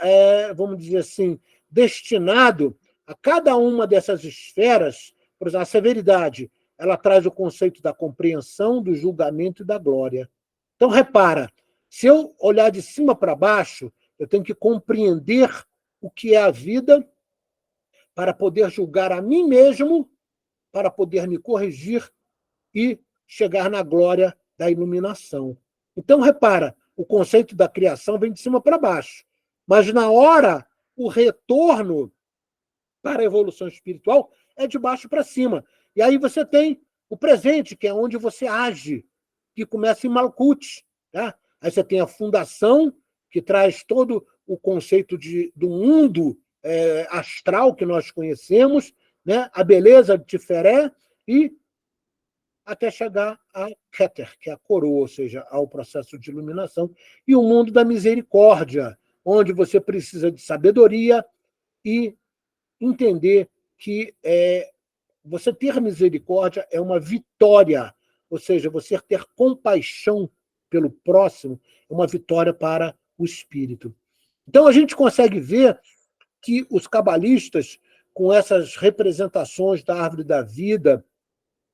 vamos dizer assim, destinado a cada uma dessas esferas. Por exemplo, a severidade, ela traz o conceito da compreensão, do julgamento e da glória. Então, repara, se eu olhar de cima para baixo, eu tenho que compreender o que é a vida para poder julgar a mim mesmo, para poder me corrigir e chegar na glória da iluminação. Então, repara, o conceito da criação vem de cima para baixo. Mas, na hora, o retorno para a evolução espiritual é de baixo para cima. E aí você tem o presente, que é onde você age, que começa em Malkuth. Tá? Aí você tem a fundação, que traz todo o conceito do mundo astral que nós conhecemos, né? A beleza de Tiferé, e até chegar a Keter, que é a coroa, ou seja, ao processo de iluminação, e o mundo da misericórdia, onde você precisa de sabedoria e entender que você ter misericórdia é uma vitória, ou seja, você ter compaixão pelo próximo é uma vitória para o espírito. Então, a gente consegue ver que os cabalistas, com essas representações da árvore da vida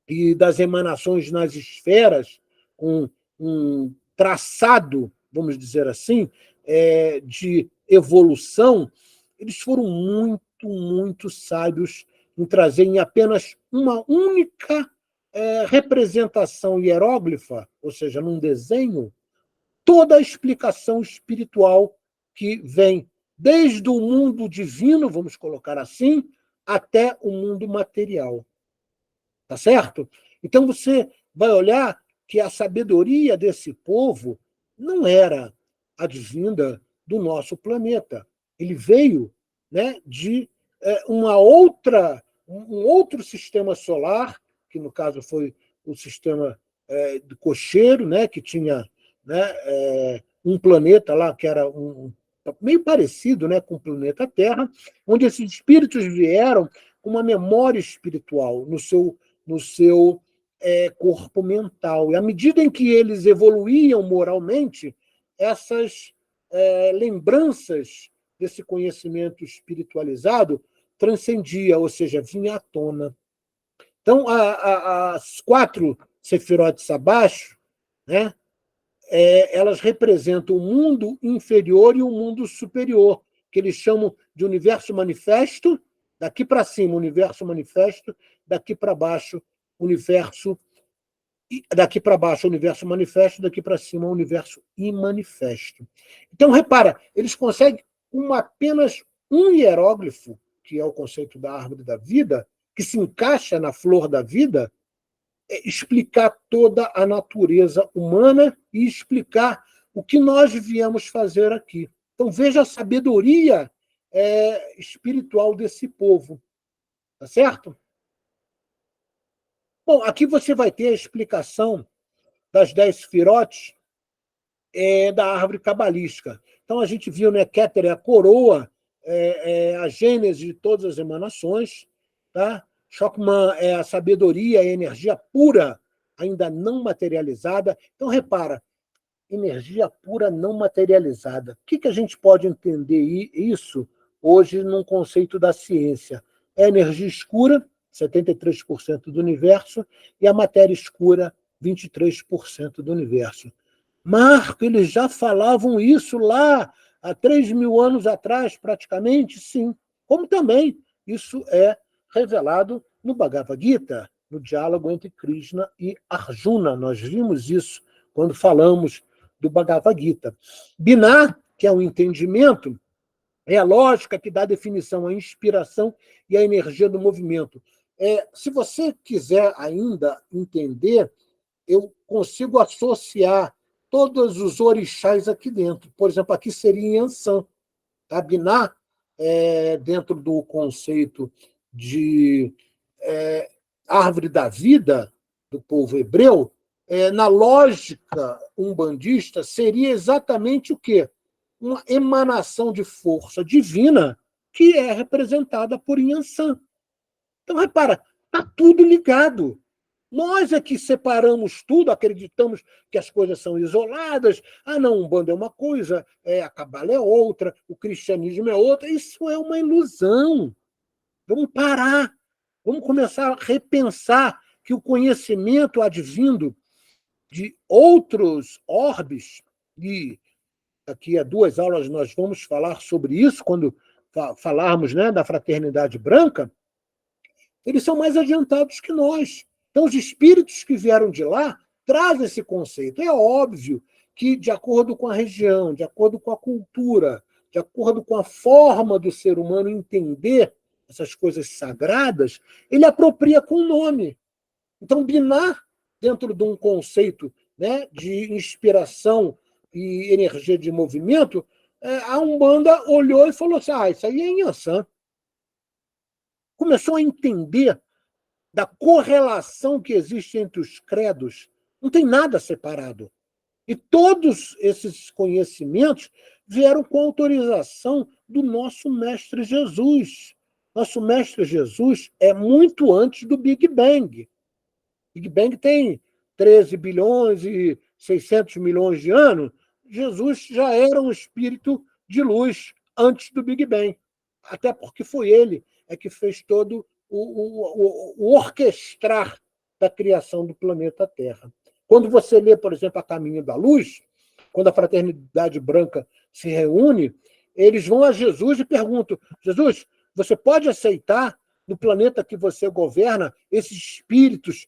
e das emanações nas esferas, com um traçado, vamos dizer assim, de evolução, eles foram muito, muito sábios em trazer em apenas uma única representação hieróglifa, ou seja, num desenho, toda a explicação espiritual que vem desde o mundo divino, vamos colocar assim, até o mundo material. Tá certo? Então você vai olhar que a sabedoria desse povo não era advinda do nosso planeta. Ele veio, né, de um outro sistema solar, que no caso foi o sistema do cocheiro, né, que tinha, né, um planeta lá que era meio parecido, né, com o planeta Terra, onde esses espíritos vieram com uma memória espiritual no seu corpo mental. E à medida em que eles evoluíam moralmente, essas lembranças desse conhecimento espiritualizado transcendia, ou seja, vinha à tona. Então, as 4 sefirotes abaixo, né, elas representam o mundo inferior e o mundo superior, que eles chamam de universo manifesto, daqui para cima, universo manifesto, daqui para baixo, universo manifesto, daqui para cima, universo imanifesto. Então, repara, eles conseguem, com apenas um hieróglifo, que é o conceito da árvore da vida, que se encaixa na flor da vida, explicar toda a natureza humana e explicar o que nós viemos fazer aqui. Então, veja a sabedoria espiritual desse povo. Tá certo? Bom, aqui você vai ter a explicação das 10 sfirotes da árvore cabalística. Então, a gente viu, né, Keter é a coroa, a gênese de todas as emanações, tá? Chokman é a sabedoria, a energia pura, ainda não materializada. Então, repara, energia pura não materializada. O que a gente pode entender isso hoje num conceito da ciência? É a energia escura, 73% do universo, e a matéria escura, 23% do universo. Marco, eles já falavam isso lá há 3.000 anos atrás, praticamente, sim. Como também isso é revelado no Bhagavad Gita, no diálogo entre Krishna e Arjuna. Nós vimos isso quando falamos do Bhagavad Gita. Binah, que é o entendimento, é a lógica que dá definição à inspiração e à energia do movimento. Se você quiser ainda entender, eu consigo associar todos os orixás aqui dentro. Por exemplo, aqui seria Yansan. Tá? Binah, dentro do conceito de árvore da vida do povo hebreu, na lógica umbandista, seria exatamente o quê? Uma emanação de força divina que é representada por Yansan. Então, repara, está tudo ligado. Nós é que separamos tudo, acreditamos que as coisas são isoladas. Ah, não, Umbanda é uma coisa, a Cabala é outra, o cristianismo é outra. Isso é uma ilusão. Vamos parar. Vamos começar a repensar que o conhecimento advindo de outros orbes, e daqui a 2 aulas nós vamos falar sobre isso, quando falarmos, né, da fraternidade branca, eles são mais adiantados que nós. Então, os espíritos que vieram de lá trazem esse conceito. É óbvio que, de acordo com a região, de acordo com a cultura, de acordo com a forma do ser humano entender essas coisas sagradas, ele apropria com o nome. Então, Binah, dentro de um conceito, né, de inspiração e energia de movimento, a Umbanda olhou e falou assim, isso aí é Inhaçã. Começou a entender da correlação que existe entre os credos. Não tem nada separado. E todos esses conhecimentos vieram com autorização do nosso Mestre Jesus. Nosso Mestre Jesus é muito antes do Big Bang. Big Bang tem 13 bilhões e 600 milhões de anos. Jesus já era um espírito de luz antes do Big Bang. Até porque foi ele que fez todo o orquestrar da criação do planeta Terra. Quando você lê, por exemplo, A Caminho da Luz, quando a fraternidade branca se reúne, eles vão a Jesus e perguntam, Jesus, você pode aceitar no planeta que você governa esses espíritos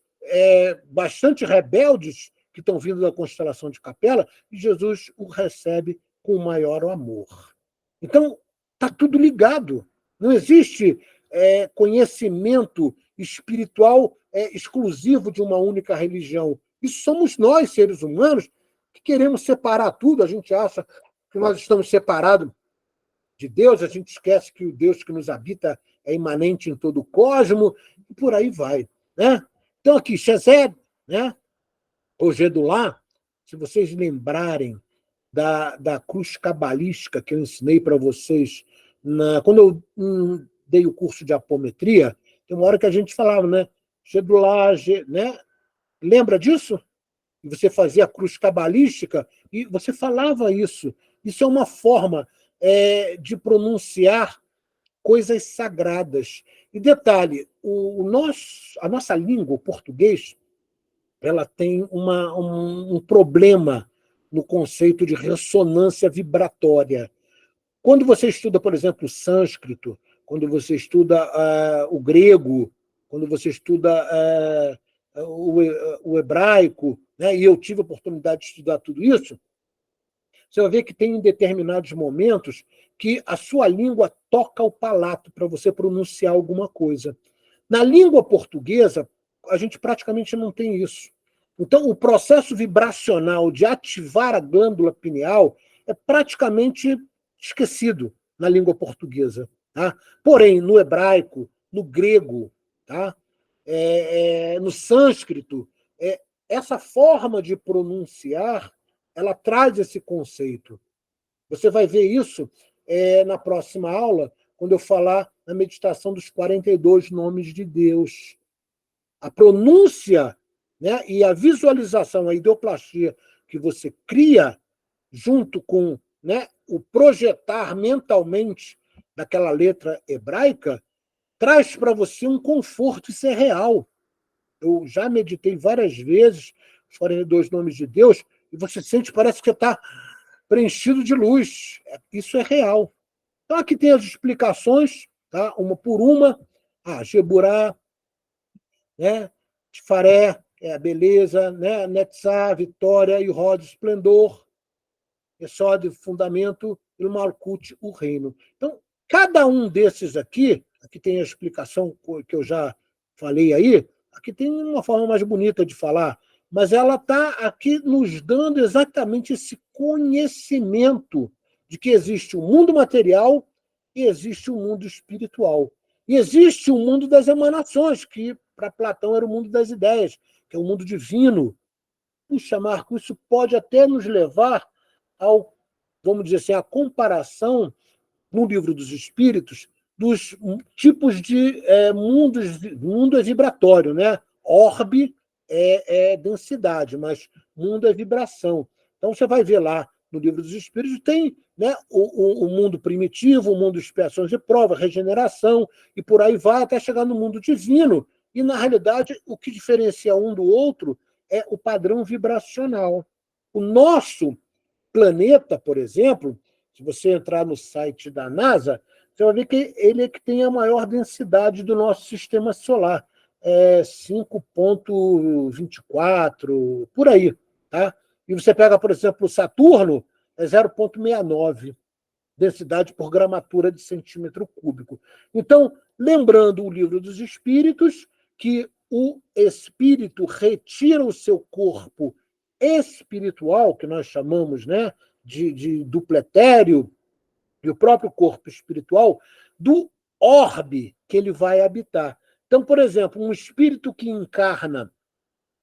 bastante rebeldes que estão vindo da constelação de Capela? E Jesus o recebe com o maior amor. Então, está tudo ligado. Não existe conhecimento espiritual exclusivo de uma única religião. Isso somos nós, seres humanos, que queremos separar tudo. A gente acha que nós estamos separados de Deus, a gente esquece que o Deus que nos habita é imanente em todo o cosmos, e por aí vai. Né? Então, aqui, Shezed, né? ou Gedulá, se vocês lembrarem da cruz cabalística que eu ensinei para vocês, quando eu dei o curso de apometria, tem uma hora que a gente falava, né? Gedulá, né? Lembra disso? E você fazia a cruz cabalística e você falava isso. Isso é uma forma de pronunciar coisas sagradas. E detalhe, a nossa língua, o português, ela tem um problema no conceito de ressonância vibratória. Quando você estuda, por exemplo, o sânscrito, quando você estuda o grego, quando você estuda o hebraico, né, e eu tive a oportunidade de estudar tudo isso, você vai ver que tem em determinados momentos que a sua língua toca o palato para você pronunciar alguma coisa. Na língua portuguesa, a gente praticamente não tem isso. Então, o processo vibracional de ativar a glândula pineal é praticamente esquecido na língua portuguesa. Tá? Porém, no hebraico, no grego, tá? No sânscrito, essa forma de pronunciar, ela traz esse conceito. Você vai ver isso na próxima aula, quando eu falar na meditação dos 42 nomes de Deus. A pronúncia, né, e a visualização, a ideoplastia que você cria junto com, né, o projetar mentalmente daquela letra hebraica, traz para você um conforto, isso é real. Eu já meditei várias vezes os 42 nomes de Deus e você sente, parece que está preenchido de luz. Isso é real. Então, aqui tem as explicações, tá? Uma por uma. Geburá, né? Tifaré, a beleza, né? Netzá, vitória, e Rod, esplendor, Esod, fundamento, e o Malkut, o reino. Então, cada um desses aqui tem a explicação que eu já falei aí, aqui tem uma forma mais bonita de falar, mas ela está aqui nos dando exatamente esse conhecimento de que existe o mundo material e existe o mundo espiritual. E existe o mundo das emanações, que para Platão era o mundo das ideias, que é o mundo divino. Puxa, Marco, isso pode até nos levar ao, vamos dizer assim, a comparação no Livro dos Espíritos dos tipos de mundos. Mundo é vibratório, né? Orbe é densidade, mas mundo é vibração. Então você vai ver lá no Livro dos Espíritos, tem, né, o mundo primitivo, o mundo de expiações e provas, regeneração, e por aí vai até chegar no mundo divino. E, na realidade, o que diferencia um do outro é o padrão vibracional. O nosso planeta, por exemplo, se você entrar no site da NASA, você vai ver que ele é que tem a maior densidade do nosso sistema solar. 5,24, por aí. Tá? E você pega, por exemplo, o Saturno, 0,69 densidade por gramatura de centímetro cúbico. Então, lembrando o Livro dos Espíritos, que o espírito retira o seu corpo espiritual, que nós chamamos, né, de dupletério, e o próprio corpo espiritual, do orbe que ele vai habitar. Então, por exemplo, um espírito que encarna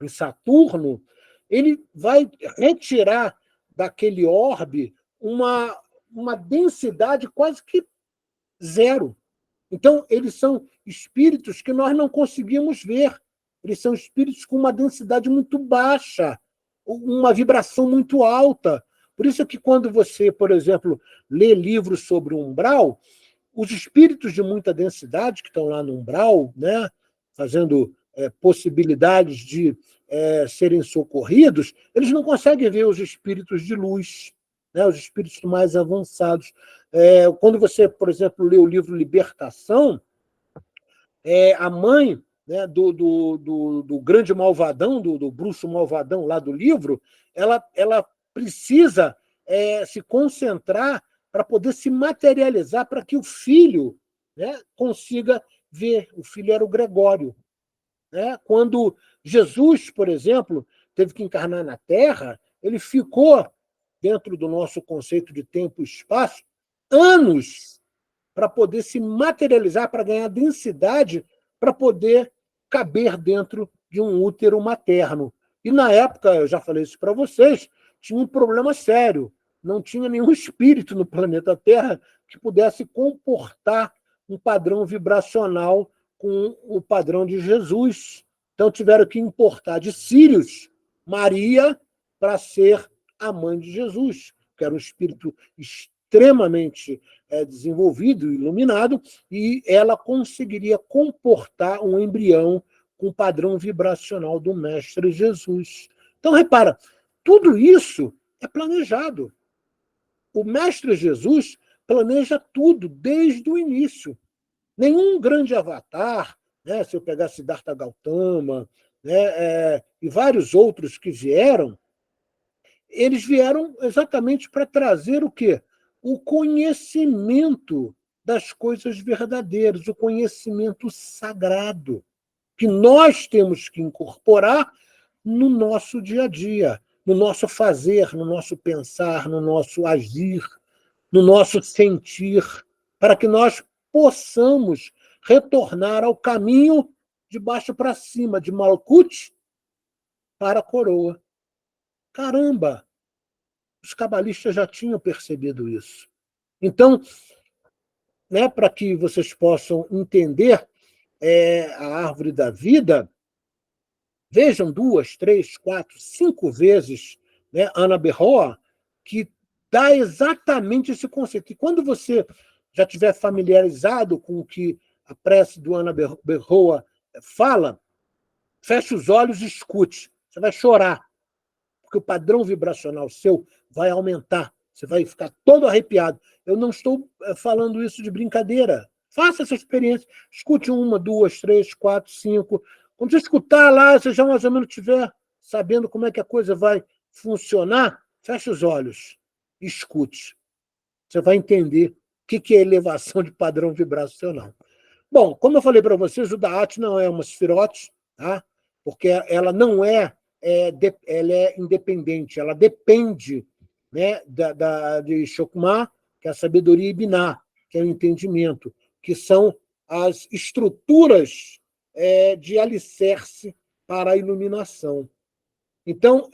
em Saturno, ele vai retirar daquele orbe uma densidade quase que zero. Então, eles são espíritos que nós não conseguimos ver. Eles são espíritos com uma densidade muito baixa, uma vibração muito alta. Por isso que quando você, por exemplo, lê livros sobre o umbral, os espíritos de muita densidade que estão lá no umbral, né, fazendo possibilidades de serem socorridos, eles não conseguem ver os espíritos de luz, né, os espíritos mais avançados. Quando você, por exemplo, lê o livro Libertação, a mãe, né, do grande malvadão, do bruxo malvadão lá do livro, ela precisa se concentrar para poder se materializar, para que o filho, né, consiga ver. O filho era o Gregório. Né? Quando Jesus, por exemplo, teve que encarnar na Terra, ele ficou, dentro do nosso conceito de tempo e espaço, anos para poder se materializar, para ganhar densidade, para poder caber dentro de um útero materno. E, na época, eu já falei isso para vocês, tinha um problema sério. Não tinha nenhum espírito no planeta Terra que pudesse comportar um padrão vibracional com o padrão de Jesus. Então tiveram que importar de Sírios Maria para ser a mãe de Jesus, que era um espírito extremamente desenvolvido, iluminado, e ela conseguiria comportar um embrião com o padrão vibracional do Mestre Jesus. Então, repara, tudo isso é planejado. O Mestre Jesus planeja tudo desde o início. Nenhum grande avatar, né, se eu pegar Siddhartha Gautama, né, e vários outros que vieram, eles vieram exatamente para trazer o quê? O conhecimento das coisas verdadeiras, o conhecimento sagrado, que nós temos que incorporar no nosso dia a dia, no nosso fazer, no nosso pensar, no nosso agir, no nosso sentir, para que nós possamos retornar ao caminho de baixo para cima, de Malkuth para a coroa. Caramba! Os cabalistas já tinham percebido isso. Então, né, para que vocês possam entender a árvore da vida, vejam 2, 3, 4, 5 vezes, né, Ana Berroa, que dá exatamente esse conceito. E quando você já estiver familiarizado com o que a prece do Ana Berroa fala, feche os olhos e escute. Você vai chorar, porque o padrão vibracional seu vai aumentar. Você vai ficar todo arrepiado. Eu não estou falando isso de brincadeira. Faça essa experiência. Escute 1, 2, 3, 4, 5. Quando você escutar lá, você já mais ou menos estiver sabendo como é que a coisa vai funcionar, feche os olhos e escute. Você vai entender o que é elevação de padrão vibracional. Bom, como eu falei para vocês, o Da'at não é uma esfirote, tá? Porque ela não ela é independente, ela depende, né, de Chokmah, que é a sabedoria, e Binah, que é o entendimento, que são as estruturas de alicerce para a iluminação. Então,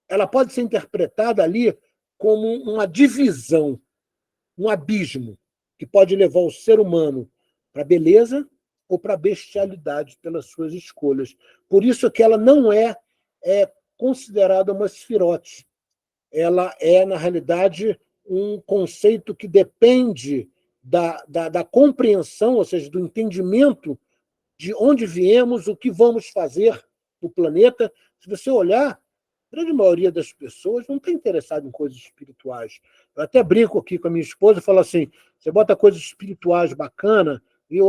ela pode ser interpretada ali como uma divisão, um abismo, que pode levar o ser humano para a beleza ou para a bestialidade pelas suas escolhas. Por isso que ela não é considerada uma esfirote. Ela é, na realidade, um conceito que depende da compreensão, ou seja, do entendimento de onde viemos, o que vamos fazer no planeta. Se você olhar, a grande maioria das pessoas não está interessada em coisas espirituais. Eu até brinco aqui com a minha esposa e falo assim, você bota coisas espirituais bacanas, e eu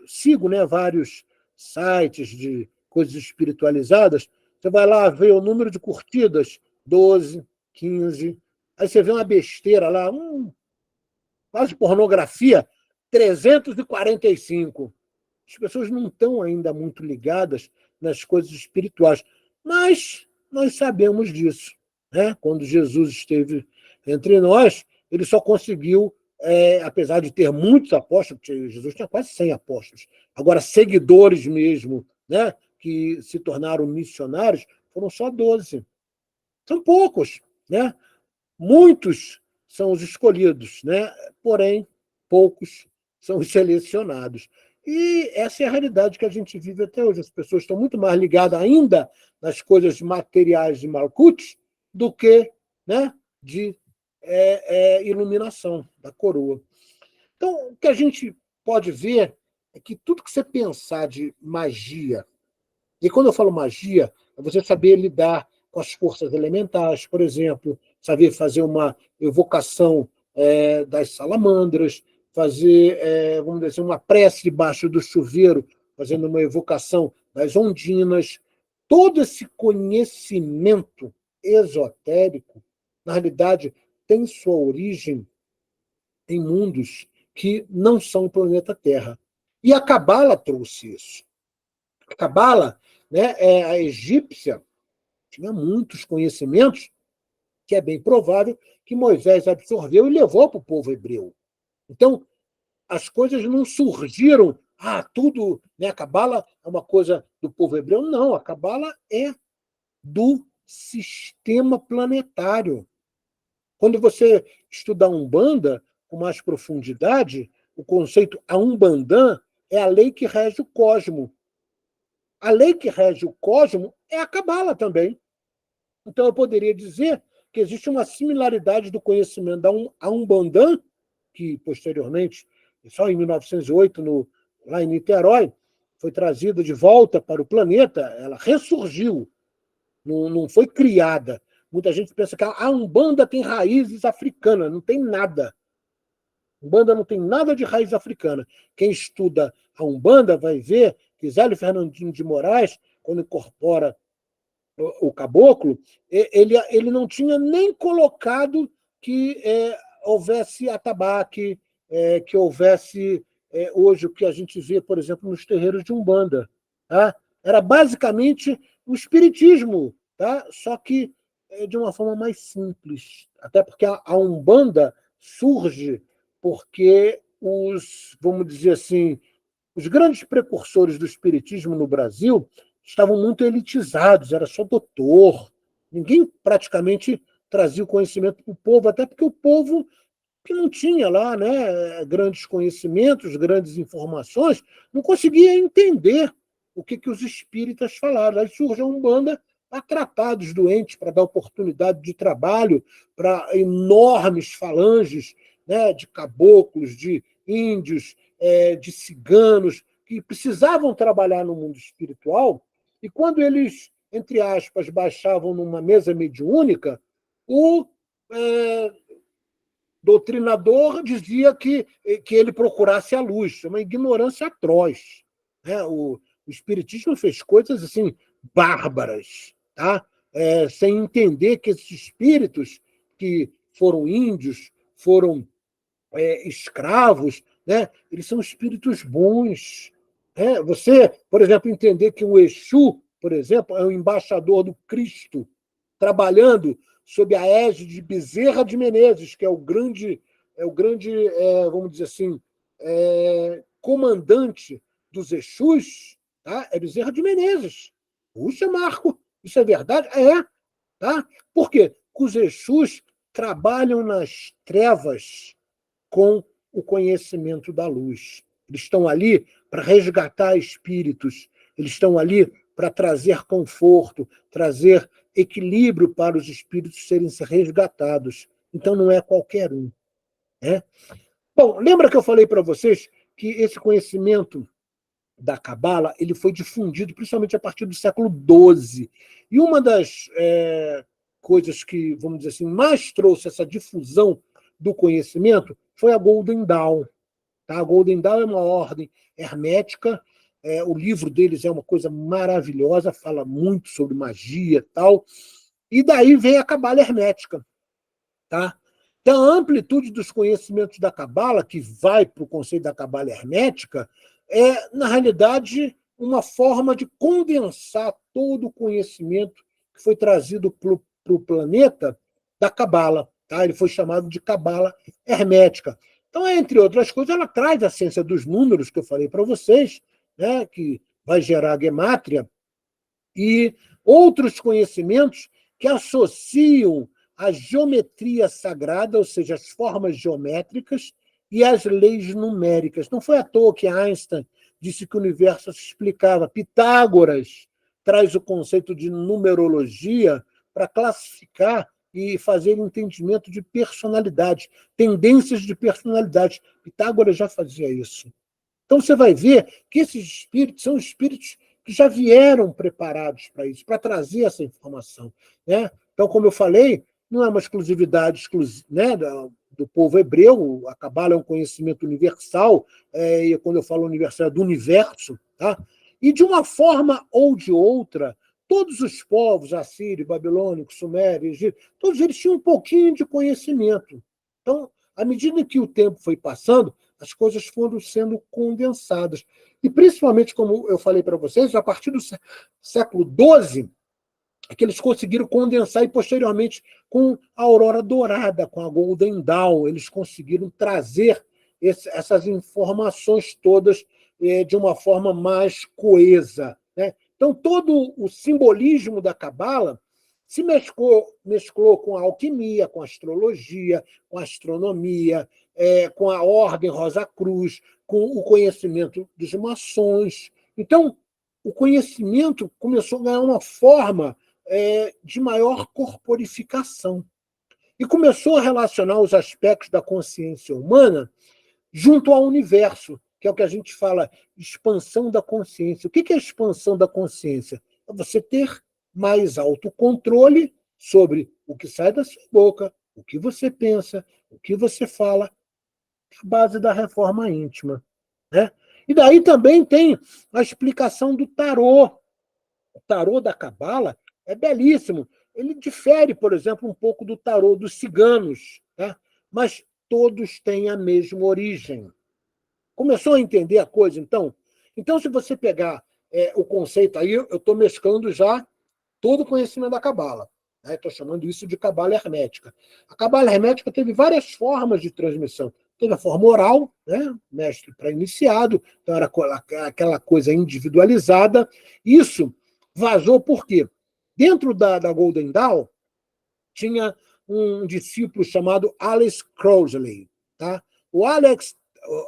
sigo, né, vários sites de coisas espiritualizadas, você vai lá ver o número de curtidas, 12, 15, aí você vê uma besteira lá, quase pornografia, 345. As pessoas não estão ainda muito ligadas nas coisas espirituais, mas nós sabemos disso, né? Quando Jesus esteve entre nós, ele só conseguiu, apesar de ter muitos apóstolos, porque Jesus tinha quase 100 apóstolos, agora seguidores mesmo, né, que se tornaram missionários, foram só 12. São poucos, né? Muitos são os escolhidos, né? Porém, poucos são os selecionados. E essa é a realidade que a gente vive até hoje. As pessoas estão muito mais ligadas ainda nas coisas materiais de Malkuth do que, né, de iluminação da coroa. Então, o que a gente pode ver é que tudo que você pensar de magia, e quando eu falo magia, é você saber lidar com as forças elementares, por exemplo, saber fazer uma evocação das salamandras, fazer, vamos dizer assim, uma prece debaixo do chuveiro, fazendo uma evocação das ondinas. Todo esse conhecimento esotérico, na realidade, tem sua origem em mundos que não são o planeta Terra. E a Cabala trouxe isso. A Cabala, né, a egípcia, tinha muitos conhecimentos que é bem provável que Moisés absorveu e levou para o povo hebreu. Então, as coisas não surgiram, tudo, né, a Cabala é uma coisa do povo hebreu. Não, a Cabala é do sistema planetário. Quando você estudar Umbanda com mais profundidade, o conceito a Umbandã é a lei que rege o cosmo. a lei que rege o cosmos é a Cabala também. Então, eu poderia dizer que existe uma similaridade do conhecimento da Umbanda, que posteriormente, só em 1908, lá em Niterói, foi trazida de volta para o planeta, ela ressurgiu, não foi criada. Muita gente pensa que a Umbanda tem raízes africanas, não tem nada. A Umbanda não tem nada de raiz africana. Quem estuda a Umbanda vai ver que Zélio Fernandinho de Moraes, quando incorpora o caboclo, ele não tinha nem colocado que houvesse atabaque, que houvesse hoje o que a gente vê, por exemplo, nos terreiros de Umbanda. Tá? Era basicamente o espiritismo, tá? Só que de uma forma mais simples. Até porque a Umbanda surge porque vamos dizer assim, os grandes precursores do espiritismo no Brasil estavam muito elitizados, era só doutor. Ninguém praticamente trazia o conhecimento para o povo, até porque o povo que não tinha lá, né, grandes conhecimentos, grandes informações, não conseguia entender o que os espíritas falaram. Aí surge a Umbanda para tratar dos doentes, para dar oportunidade de trabalho para enormes falanges, né, de caboclos, de índios, de ciganos, que precisavam trabalhar no mundo espiritual, e quando eles, entre aspas, baixavam numa mesa mediúnica, o doutrinador dizia que ele procurasse a luz, uma ignorância atroz. Né? O Espiritismo fez coisas assim bárbaras, tá? Sem entender que esses espíritos que foram índios, foram escravos, né? Eles são espíritos bons. Né? Você, por exemplo, entender que o Exu, por exemplo, é o embaixador do Cristo, trabalhando sob a égide de Bezerra de Menezes, que é o grande, vamos dizer assim, comandante dos Exus, tá? É Bezerra de Menezes. Puxa, Marco, isso é verdade? Tá? Por quê? Porque os Exus trabalham nas trevas com o conhecimento da luz. Eles estão ali para resgatar espíritos, eles estão ali para trazer conforto, trazer equilíbrio para os espíritos serem resgatados. Então, não é qualquer um. Né? Bom, lembra que eu falei para vocês que esse conhecimento da Cabala ele foi difundido principalmente a partir do século XII. E uma das coisas que, vamos dizer assim, mais trouxe essa difusão do conhecimento foi a Golden Dawn. Tá? A Golden Dawn é uma ordem hermética, o livro deles é uma coisa maravilhosa, fala muito sobre magia e tal, e daí vem a Cabala hermética. Tá? Então, a amplitude dos conhecimentos da Cabala, que vai para o conceito da Cabala hermética, na realidade, uma forma de condensar todo o conhecimento que foi trazido para o planeta da Cabala. Tá? Ele foi chamado de Cabala hermética. Então, entre outras coisas, ela traz a ciência dos números, que eu falei para vocês, né, que vai gerar a gemátria, e outros conhecimentos que associam a geometria sagrada, ou seja, as formas geométricas, e as leis numéricas. Não foi à toa que Einstein disse que o universo se explicava. Pitágoras traz o conceito de numerologia para classificar e fazer entendimento de personalidade, tendências de personalidade. Pitágoras já fazia isso. Então, você vai ver que esses espíritos são espíritos que já vieram preparados para isso, para trazer essa informação. Né? Então, como eu falei, não é uma exclusividade né, do povo hebreu, a Cabala é um conhecimento universal, e quando eu falo universal, é do universo. Tá? E, de uma forma ou de outra, todos os povos, assírio, babilônico, sumério, egípcio, todos eles tinham um pouquinho de conhecimento. Então, à medida que o tempo foi passando, as coisas foram sendo condensadas. E, principalmente, como eu falei para vocês, a partir do século XII, é que eles conseguiram condensar, e, posteriormente, com a Aurora Dourada, com a Golden Dawn, eles conseguiram trazer essas informações todas de uma forma mais coesa. Né? Então, todo o simbolismo da Cabala se mesclou com a alquimia, com a astrologia, com a astronomia, com a Ordem Rosa Cruz, com o conhecimento dos maçons. Então, o conhecimento começou a ganhar uma forma de maior corporificação e começou a relacionar os aspectos da consciência humana junto ao universo, que é o que a gente fala, expansão da consciência. O que é a expansão da consciência? É você ter mais autocontrole sobre o que sai da sua boca, o que você pensa, o que você fala, a base da reforma íntima. Né? E daí também tem a explicação do tarô. O tarô da Cabala é belíssimo. Ele difere, por exemplo, um pouco do tarô dos ciganos, tá? Mas todos têm a mesma origem. Começou a entender a coisa, então? Então, se você pegar o conceito aí, eu estou mesclando já todo o conhecimento da Cabala. Estou chamando isso de Cabala Hermética. A Cabala Hermética teve várias formas de transmissão. Teve a forma oral, né? Mestre para iniciado, então era aquela coisa individualizada. Isso vazou por quê? Dentro da Golden Dawn, tinha um discípulo chamado Alex Crowley. Tá? O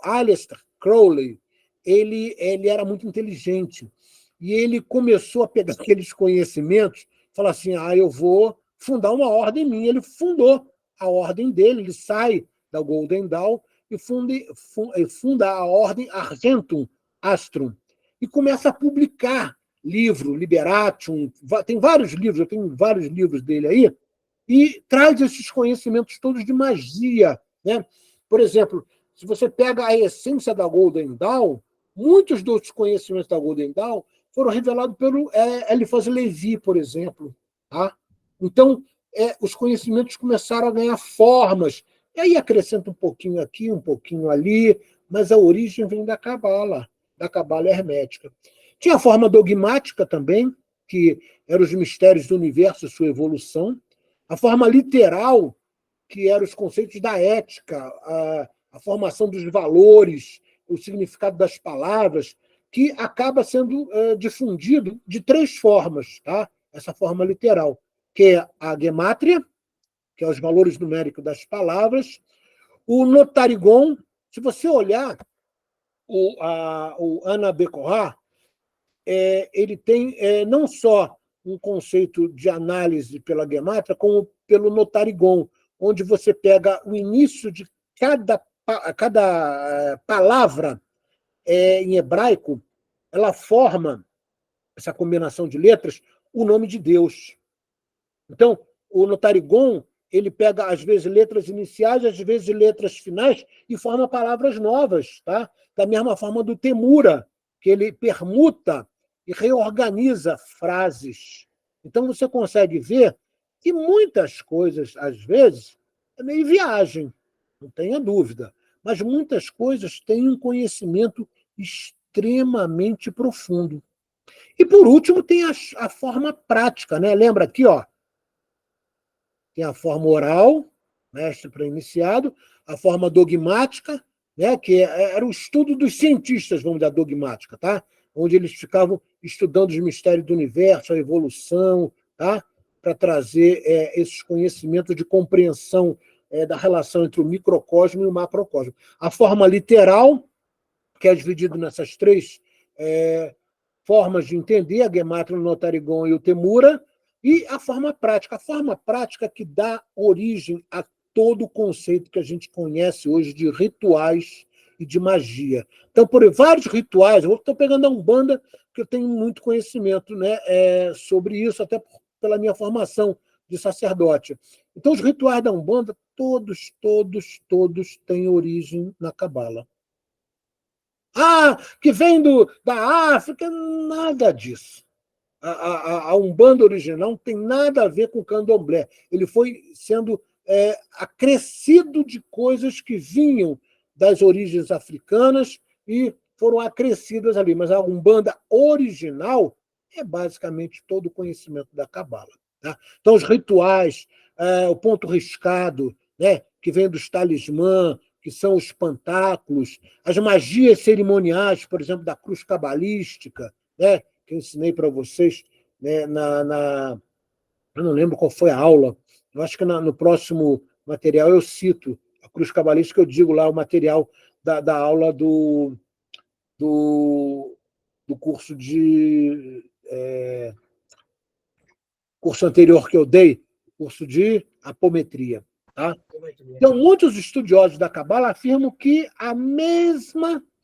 Aleister Crowley, ele era muito inteligente. E ele começou a pegar aqueles conhecimentos, falar assim, eu vou fundar uma ordem minha. Ele fundou a ordem dele, ele sai da Golden Dawn e funda a ordem Argentum Astrum. E começa a publicar livro, Liberatium, tem vários livros, eu tenho vários livros dele aí, e traz esses conhecimentos todos de magia. Né? Por exemplo, se você pega a essência da Golden Dawn, muitos dos conhecimentos da Golden Dawn foram revelados pelo Eliphas Levi, por exemplo. Tá? Então, os conhecimentos começaram a ganhar formas, e aí acrescenta um pouquinho aqui, um pouquinho ali, mas a origem vem da Cabala hermética. Tinha a forma dogmática também, que eram os mistérios do universo e sua evolução. A forma literal, que eram os conceitos da ética, a formação dos valores, o significado das palavras, que acaba sendo difundido de 3 formas, tá? Essa forma literal, que é a gemátria, que é os valores numéricos das palavras, o notarigon. Se você olhar o Ana Becorra, ele tem não só um conceito de análise pela gemátria, como pelo notarigon, onde você pega o início de cada palavra em hebraico, ela forma, essa combinação de letras, o nome de Deus. Então, o notarigon, ele pega, às vezes, letras iniciais, às vezes, letras finais, e forma palavras novas. Tá? Da mesma forma do Temura, que ele permuta e reorganiza frases. Então, você consegue ver que muitas coisas, às vezes, é meio viagem, não tenha dúvida, mas muitas coisas têm um conhecimento extremamente profundo. E, por último, tem a forma prática. Né? Lembra aqui, ó, tem a forma oral, mestre para iniciado, a forma dogmática, né, que era o estudo dos cientistas, vamos dizer, dogmática, tá? Onde eles ficavam estudando os mistérios do universo, a evolução, tá? Para trazer esses conhecimentos de compreensão da relação entre o microcosmo e o macrocosmo. A forma literal, que é dividido nessas 3 formas de entender, a gemátria, o notarigon e o temura, e a forma prática que dá origem a todo o conceito que a gente conhece hoje de rituais e de magia. Então, por vários rituais, eu estou pegando a Umbanda, que eu tenho muito conhecimento, né, sobre isso, até pela minha formação de sacerdote. Então, os rituais da Umbanda, todos têm origem na Cabala. Que vem da África, nada disso. A Umbanda original não tem nada a ver com o candomblé. Ele foi sendo acrescido de coisas que vinham das origens africanas e foram acrescidas ali. Mas a Umbanda original é basicamente todo o conhecimento da Cabala. Tá? Então, os rituais, o ponto riscado, né, que vem dos talismã, que são os pantáculos, as magias cerimoniais, por exemplo, da cruz cabalística, né, que eu ensinei para vocês, né, eu não lembro qual foi a aula, eu acho que no próximo material eu cito a cruz cabalística, eu digo lá o material da aula do do curso anterior que eu dei, curso de apometria. Tá? Então, muitos estudiosos da Cabala afirmam que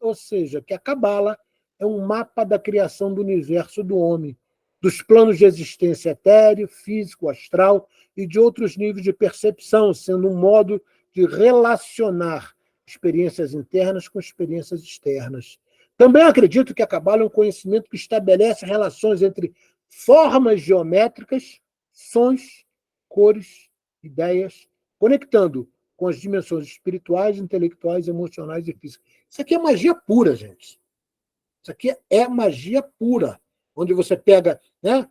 ou seja, que a Cabala é um mapa da criação do universo do homem, dos planos de existência etéreo, físico, astral e de outros níveis de percepção, sendo um modo de relacionar experiências internas com experiências externas. Também acredito que a Cabala é um conhecimento que estabelece relações entre formas geométricas, sons, cores, ideias, conectando com as dimensões espirituais, intelectuais, emocionais e físicas. Isso aqui é magia pura, gente. Isso aqui é magia pura, onde você pega... Né?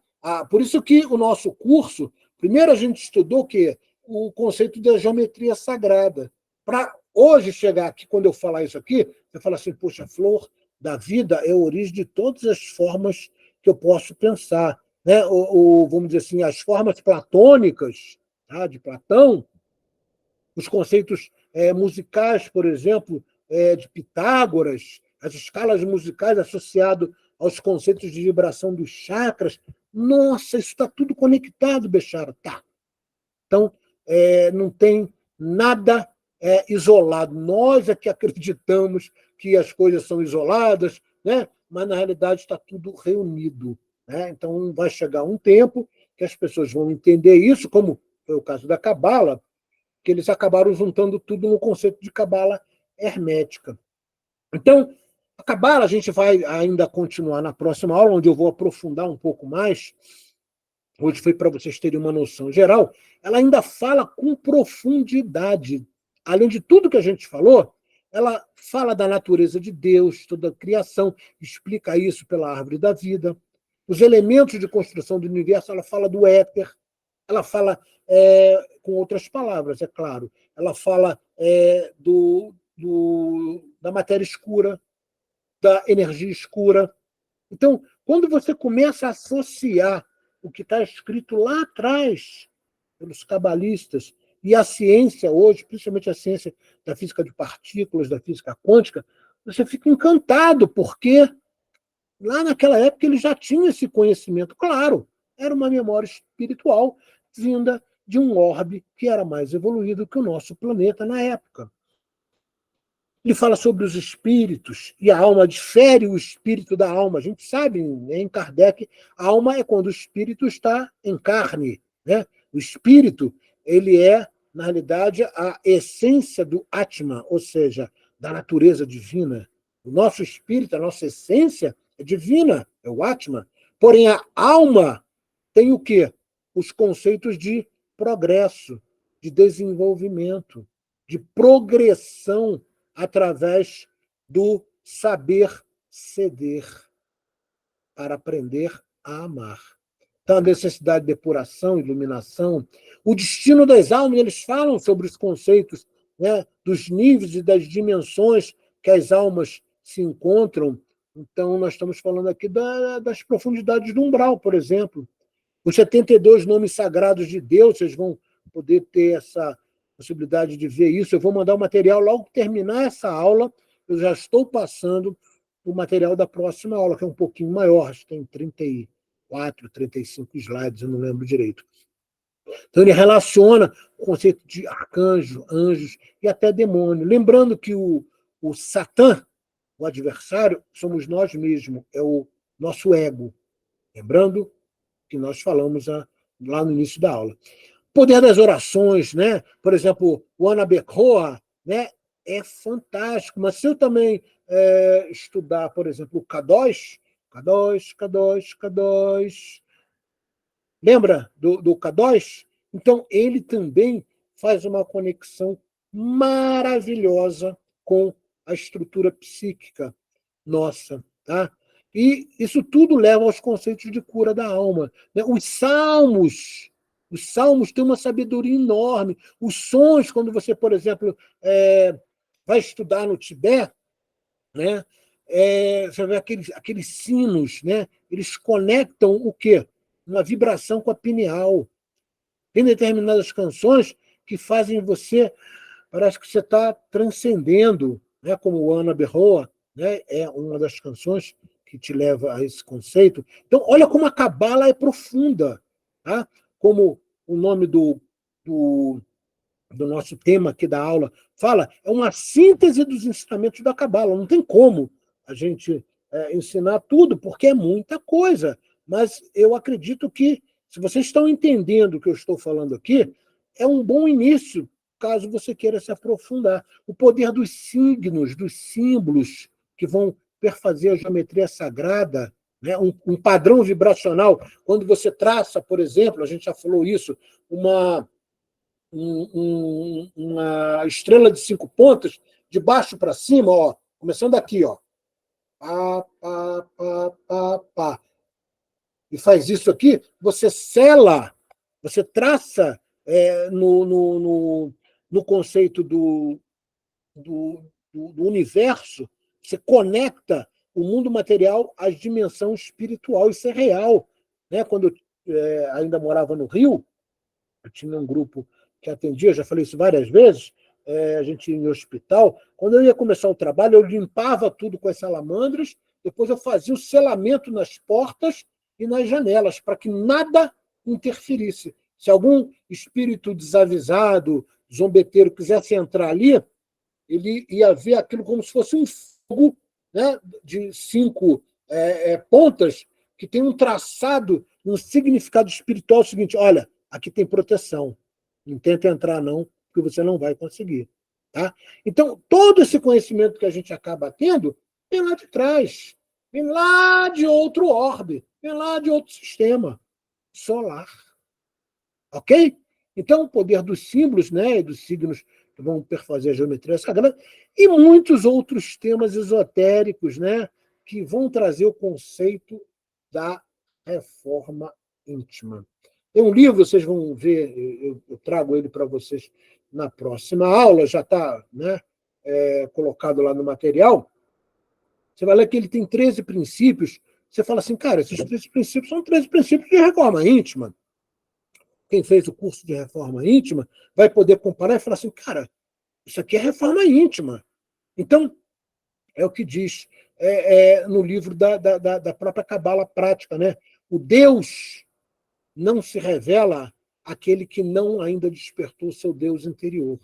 Por isso que o nosso curso, primeiro a gente estudou o quê? O conceito da geometria sagrada. Para hoje chegar aqui, quando eu falar isso aqui, você fala assim, poxa, a flor da vida é a origem de todas as formas que eu posso pensar. Né? Vamos dizer assim, as formas platônicas, tá? De Platão, os conceitos musicais, por exemplo, de Pitágoras, as escalas musicais associadas aos conceitos de vibração dos chakras. Nossa, isso está tudo conectado, Bechara. Tá. Então, não tem nada isolado. Nós é que acreditamos que as coisas são isoladas, né? Mas, na realidade, está tudo reunido. Né? Então, vai chegar um tempo que as pessoas vão entender isso, como foi o caso da Cabala, que eles acabaram juntando tudo no conceito de Cabala hermética. Então, a Cabala a gente vai ainda continuar na próxima aula, onde eu vou aprofundar um pouco mais. Hoje foi para vocês terem uma noção geral. Ela ainda fala com profundidade. Além de tudo que a gente falou, ela fala da natureza de Deus, toda a criação, explica isso pela árvore da vida. Os elementos de construção do universo, ela fala do éter, ela fala, com outras palavras, é claro, ela fala da matéria escura, da energia escura. Então, quando você começa a associar o que está escrito lá atrás pelos cabalistas e a ciência hoje, principalmente a ciência da física de partículas, da física quântica, você fica encantado, porque lá naquela época ele já tinha esse conhecimento. Claro, era uma memória espiritual vinda de um orbe que era mais evoluído que o nosso planeta na época. Ele fala sobre os espíritos, e a alma difere o espírito da alma. A gente sabe, em Kardec, a alma é quando o espírito está em carne. Né? O espírito, ele é, na realidade, a essência do Atma, ou seja, da natureza divina. O nosso espírito, a nossa essência é divina, é o Atma. Porém, a alma tem o quê? Os conceitos de progresso, de desenvolvimento, de progressão através do saber ceder para aprender a amar. Então, a necessidade de depuração, iluminação, o destino das almas, eles falam sobre os conceitos, né, dos níveis e das dimensões que as almas se encontram. Então, nós estamos falando aqui das profundidades do umbral, por exemplo. Os 72 nomes sagrados de Deus, vocês vão poder ter essa possibilidade de ver isso. Eu vou mandar o material logo que terminar essa aula. Eu já estou passando o material da próxima aula, que é um pouquinho maior, acho que tem 34, 35 slides, eu não lembro direito. Então, ele relaciona o conceito de arcanjo, anjos e até demônio. Lembrando que o Satã, o adversário, somos nós mesmos, é o nosso ego. Lembrando que nós falamos lá no início da aula. Poder das orações, né? Por exemplo, o Ana Bekoa, né? É fantástico, mas se eu também estudar, por exemplo, o K2, lembra do K2? Então, ele também faz uma conexão maravilhosa com a estrutura psíquica nossa, tá? E isso tudo leva aos conceitos de cura da alma. Né? Os salmos têm uma sabedoria enorme. Os sons, quando você, por exemplo, vai estudar no Tibete, né? Você vê aqueles sinos, né? Eles conectam o quê? Uma vibração com a pineal. Tem determinadas canções que fazem você, parece que você está transcendendo, né? Como o Ana Berroa, né? É uma das canções que te leva a esse conceito. Então, olha como a Cabala é profunda, tá? Como o nome do nosso tema aqui da aula fala, é uma síntese dos ensinamentos da Cabala. Não tem como a gente ensinar tudo, porque é muita coisa. Mas eu acredito que, se vocês estão entendendo o que eu estou falando aqui, é um bom início, caso você queira se aprofundar. O poder dos signos, dos símbolos, que vão perfazer a geometria sagrada, né? Um padrão vibracional. Quando você traça, por exemplo, a gente já falou isso, uma estrela de 5 pontas, de baixo para cima, ó, começando aqui, ó. Pá, pá, pá, pá, pá. E faz isso aqui, você sela, você traça no conceito do, do universo, você conecta o mundo material à dimensão espiritual. Isso é real. Né? Quando eu ainda morava no Rio, eu tinha um grupo que atendia, eu já falei isso várias vezes, a gente ia em hospital. Quando eu ia começar o trabalho, eu limpava tudo com as salamandras, depois eu fazia o selamento nas portas e nas janelas, para que nada interferisse. Se algum espírito desavisado, zombeteiro, quisesse entrar ali, ele ia ver aquilo como se fosse um fogo, né, de 5 pontas, que tem um traçado, um significado espiritual. O seguinte: olha, aqui tem proteção. Não tenta entrar, não, porque você não vai conseguir. Tá? Então, todo esse conhecimento que a gente acaba tendo vem lá de trás, vem lá de outro orbe, vem lá de outro sistema solar. Ok? Então, o poder dos símbolos, né, e dos signos que vão perfazer a geometria sagrada, e muitos outros temas esotéricos, né, que vão trazer o conceito da reforma íntima. Tem um livro, vocês vão ver, eu trago ele para vocês na próxima aula, já está, né, colocado lá no material. Você vai ler que ele tem 13 princípios. Você fala assim, cara, esses 13 princípios são 13 princípios de reforma íntima. Quem fez o curso de reforma íntima vai poder comparar e falar assim, cara, isso aqui é reforma íntima. Então, é o que diz no livro da própria Cabala Prática, né? O Deus não se revela àquele que não ainda despertou o seu Deus interior.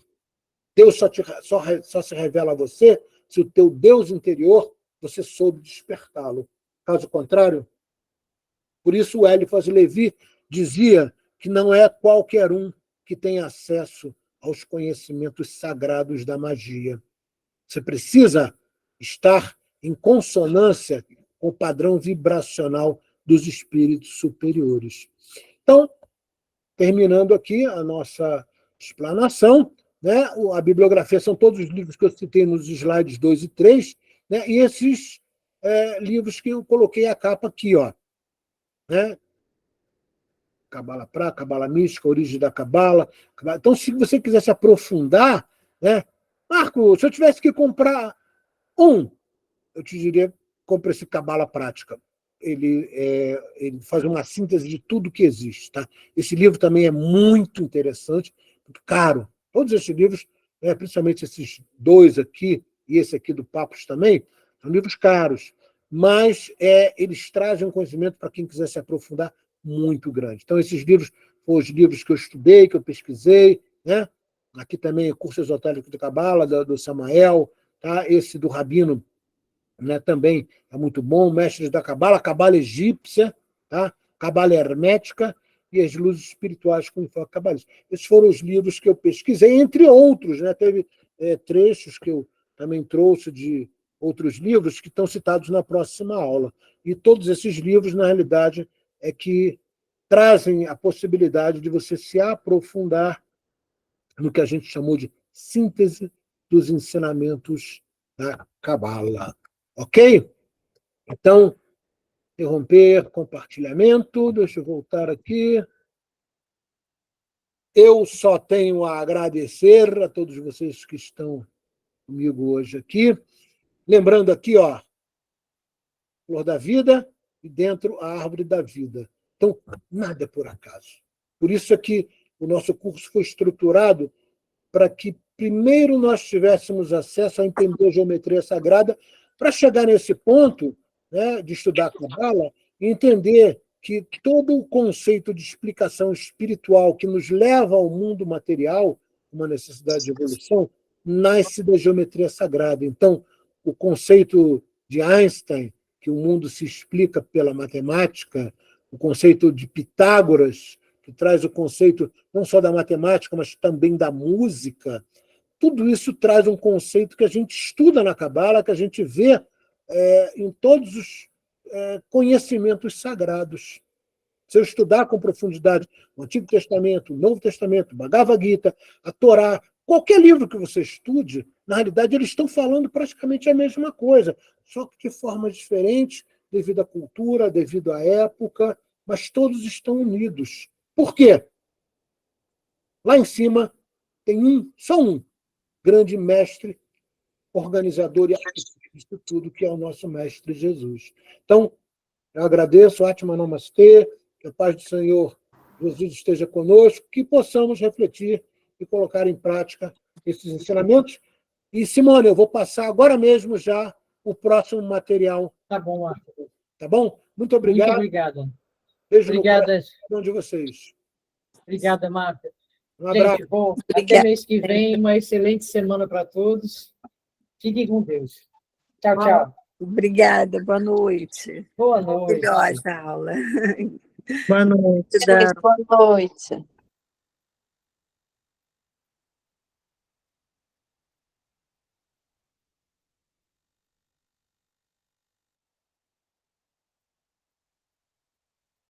Deus só se revela a você se o teu Deus interior você soube despertá-lo. Caso contrário, por isso o Eliphas Levi dizia que não é qualquer um que tem acesso aos conhecimentos sagrados da magia. Você precisa estar em consonância com o padrão vibracional dos espíritos superiores. Então, terminando aqui a nossa explanação, né? A bibliografia são todos os livros que eu citei nos slides 2 e 3, né? E esses livros que eu coloquei a capa aqui, ó, né? Cabala Prá, Cabala Mística, Origem da Cabala. Então, se você quiser se aprofundar, né? Marco, se eu tivesse que comprar eu te diria, compra esse Cabala Prática. Ele faz uma síntese de tudo que existe. Tá? Esse livro também é muito interessante, muito caro. Todos esses livros, principalmente esses 2 aqui, e esse aqui do Papos também, são livros caros, mas eles trazem um conhecimento para quem quiser se aprofundar muito grande. Então, esses livros foram os livros que eu estudei, que eu pesquisei, né? Aqui também o Curso Esotérico de Cabala, do Samael, tá? Esse do Rabino, né, também é muito bom, Mestres da Cabala, Cabala Egípcia, tá? Cabala Hermética e as Luzes Espirituais com enfoque cabalista. Esses foram os livros que eu pesquisei, entre outros, né? Teve trechos que eu também trouxe de outros livros que estão citados na próxima aula. E todos esses livros, na realidade, que trazem a possibilidade de você se aprofundar no que a gente chamou de síntese dos ensinamentos da Cabala. Ok? Então, interromper compartilhamento. Deixa eu voltar aqui. Eu só tenho a agradecer a todos vocês que estão comigo hoje aqui. Lembrando aqui, ó, Flor da Vida e dentro a Árvore da Vida. Então, nada é por acaso. Por isso é que o nosso curso foi estruturado para que primeiro nós tivéssemos acesso a entender a geometria sagrada, para chegar nesse ponto, né, de estudar a Cabala, e entender que todo o conceito de explicação espiritual que nos leva ao mundo material, uma necessidade de evolução, nasce da geometria sagrada. Então, o conceito de Einstein, que o mundo se explica pela matemática, o conceito de Pitágoras, que traz o conceito não só da matemática, mas também da música, tudo isso traz um conceito que a gente estuda na Cabala, que a gente vê em todos os conhecimentos sagrados. Se eu estudar com profundidade o Antigo Testamento, o Novo Testamento, o Bhagavad Gita, a Torá, qualquer livro que você estude, na realidade, eles estão falando praticamente a mesma coisa, só que de formas diferentes, devido à cultura, devido à época, mas todos estão unidos. Por quê? Lá em cima tem só um grande mestre, organizador e arquiteto disso tudo, que é o nosso Mestre Jesus. Então, eu agradeço, Atma Namastê, que a paz do Senhor Jesus esteja conosco, que possamos refletir e colocar em prática esses ensinamentos. E, Simone, eu vou passar agora mesmo já o próximo material. Tá bom, Marta. Tá bom? Muito obrigado. Muito obrigada. Beijo Obrigada. no coração de vocês. Obrigada, Marta. Um abraço. Gente, bom, até mês que vem, uma excelente semana para todos. Fiquem com Deus. Tchau, tchau. Obrigada, boa noite. Boa noite. Maravilhosa aula. Boa noite. Boa noite.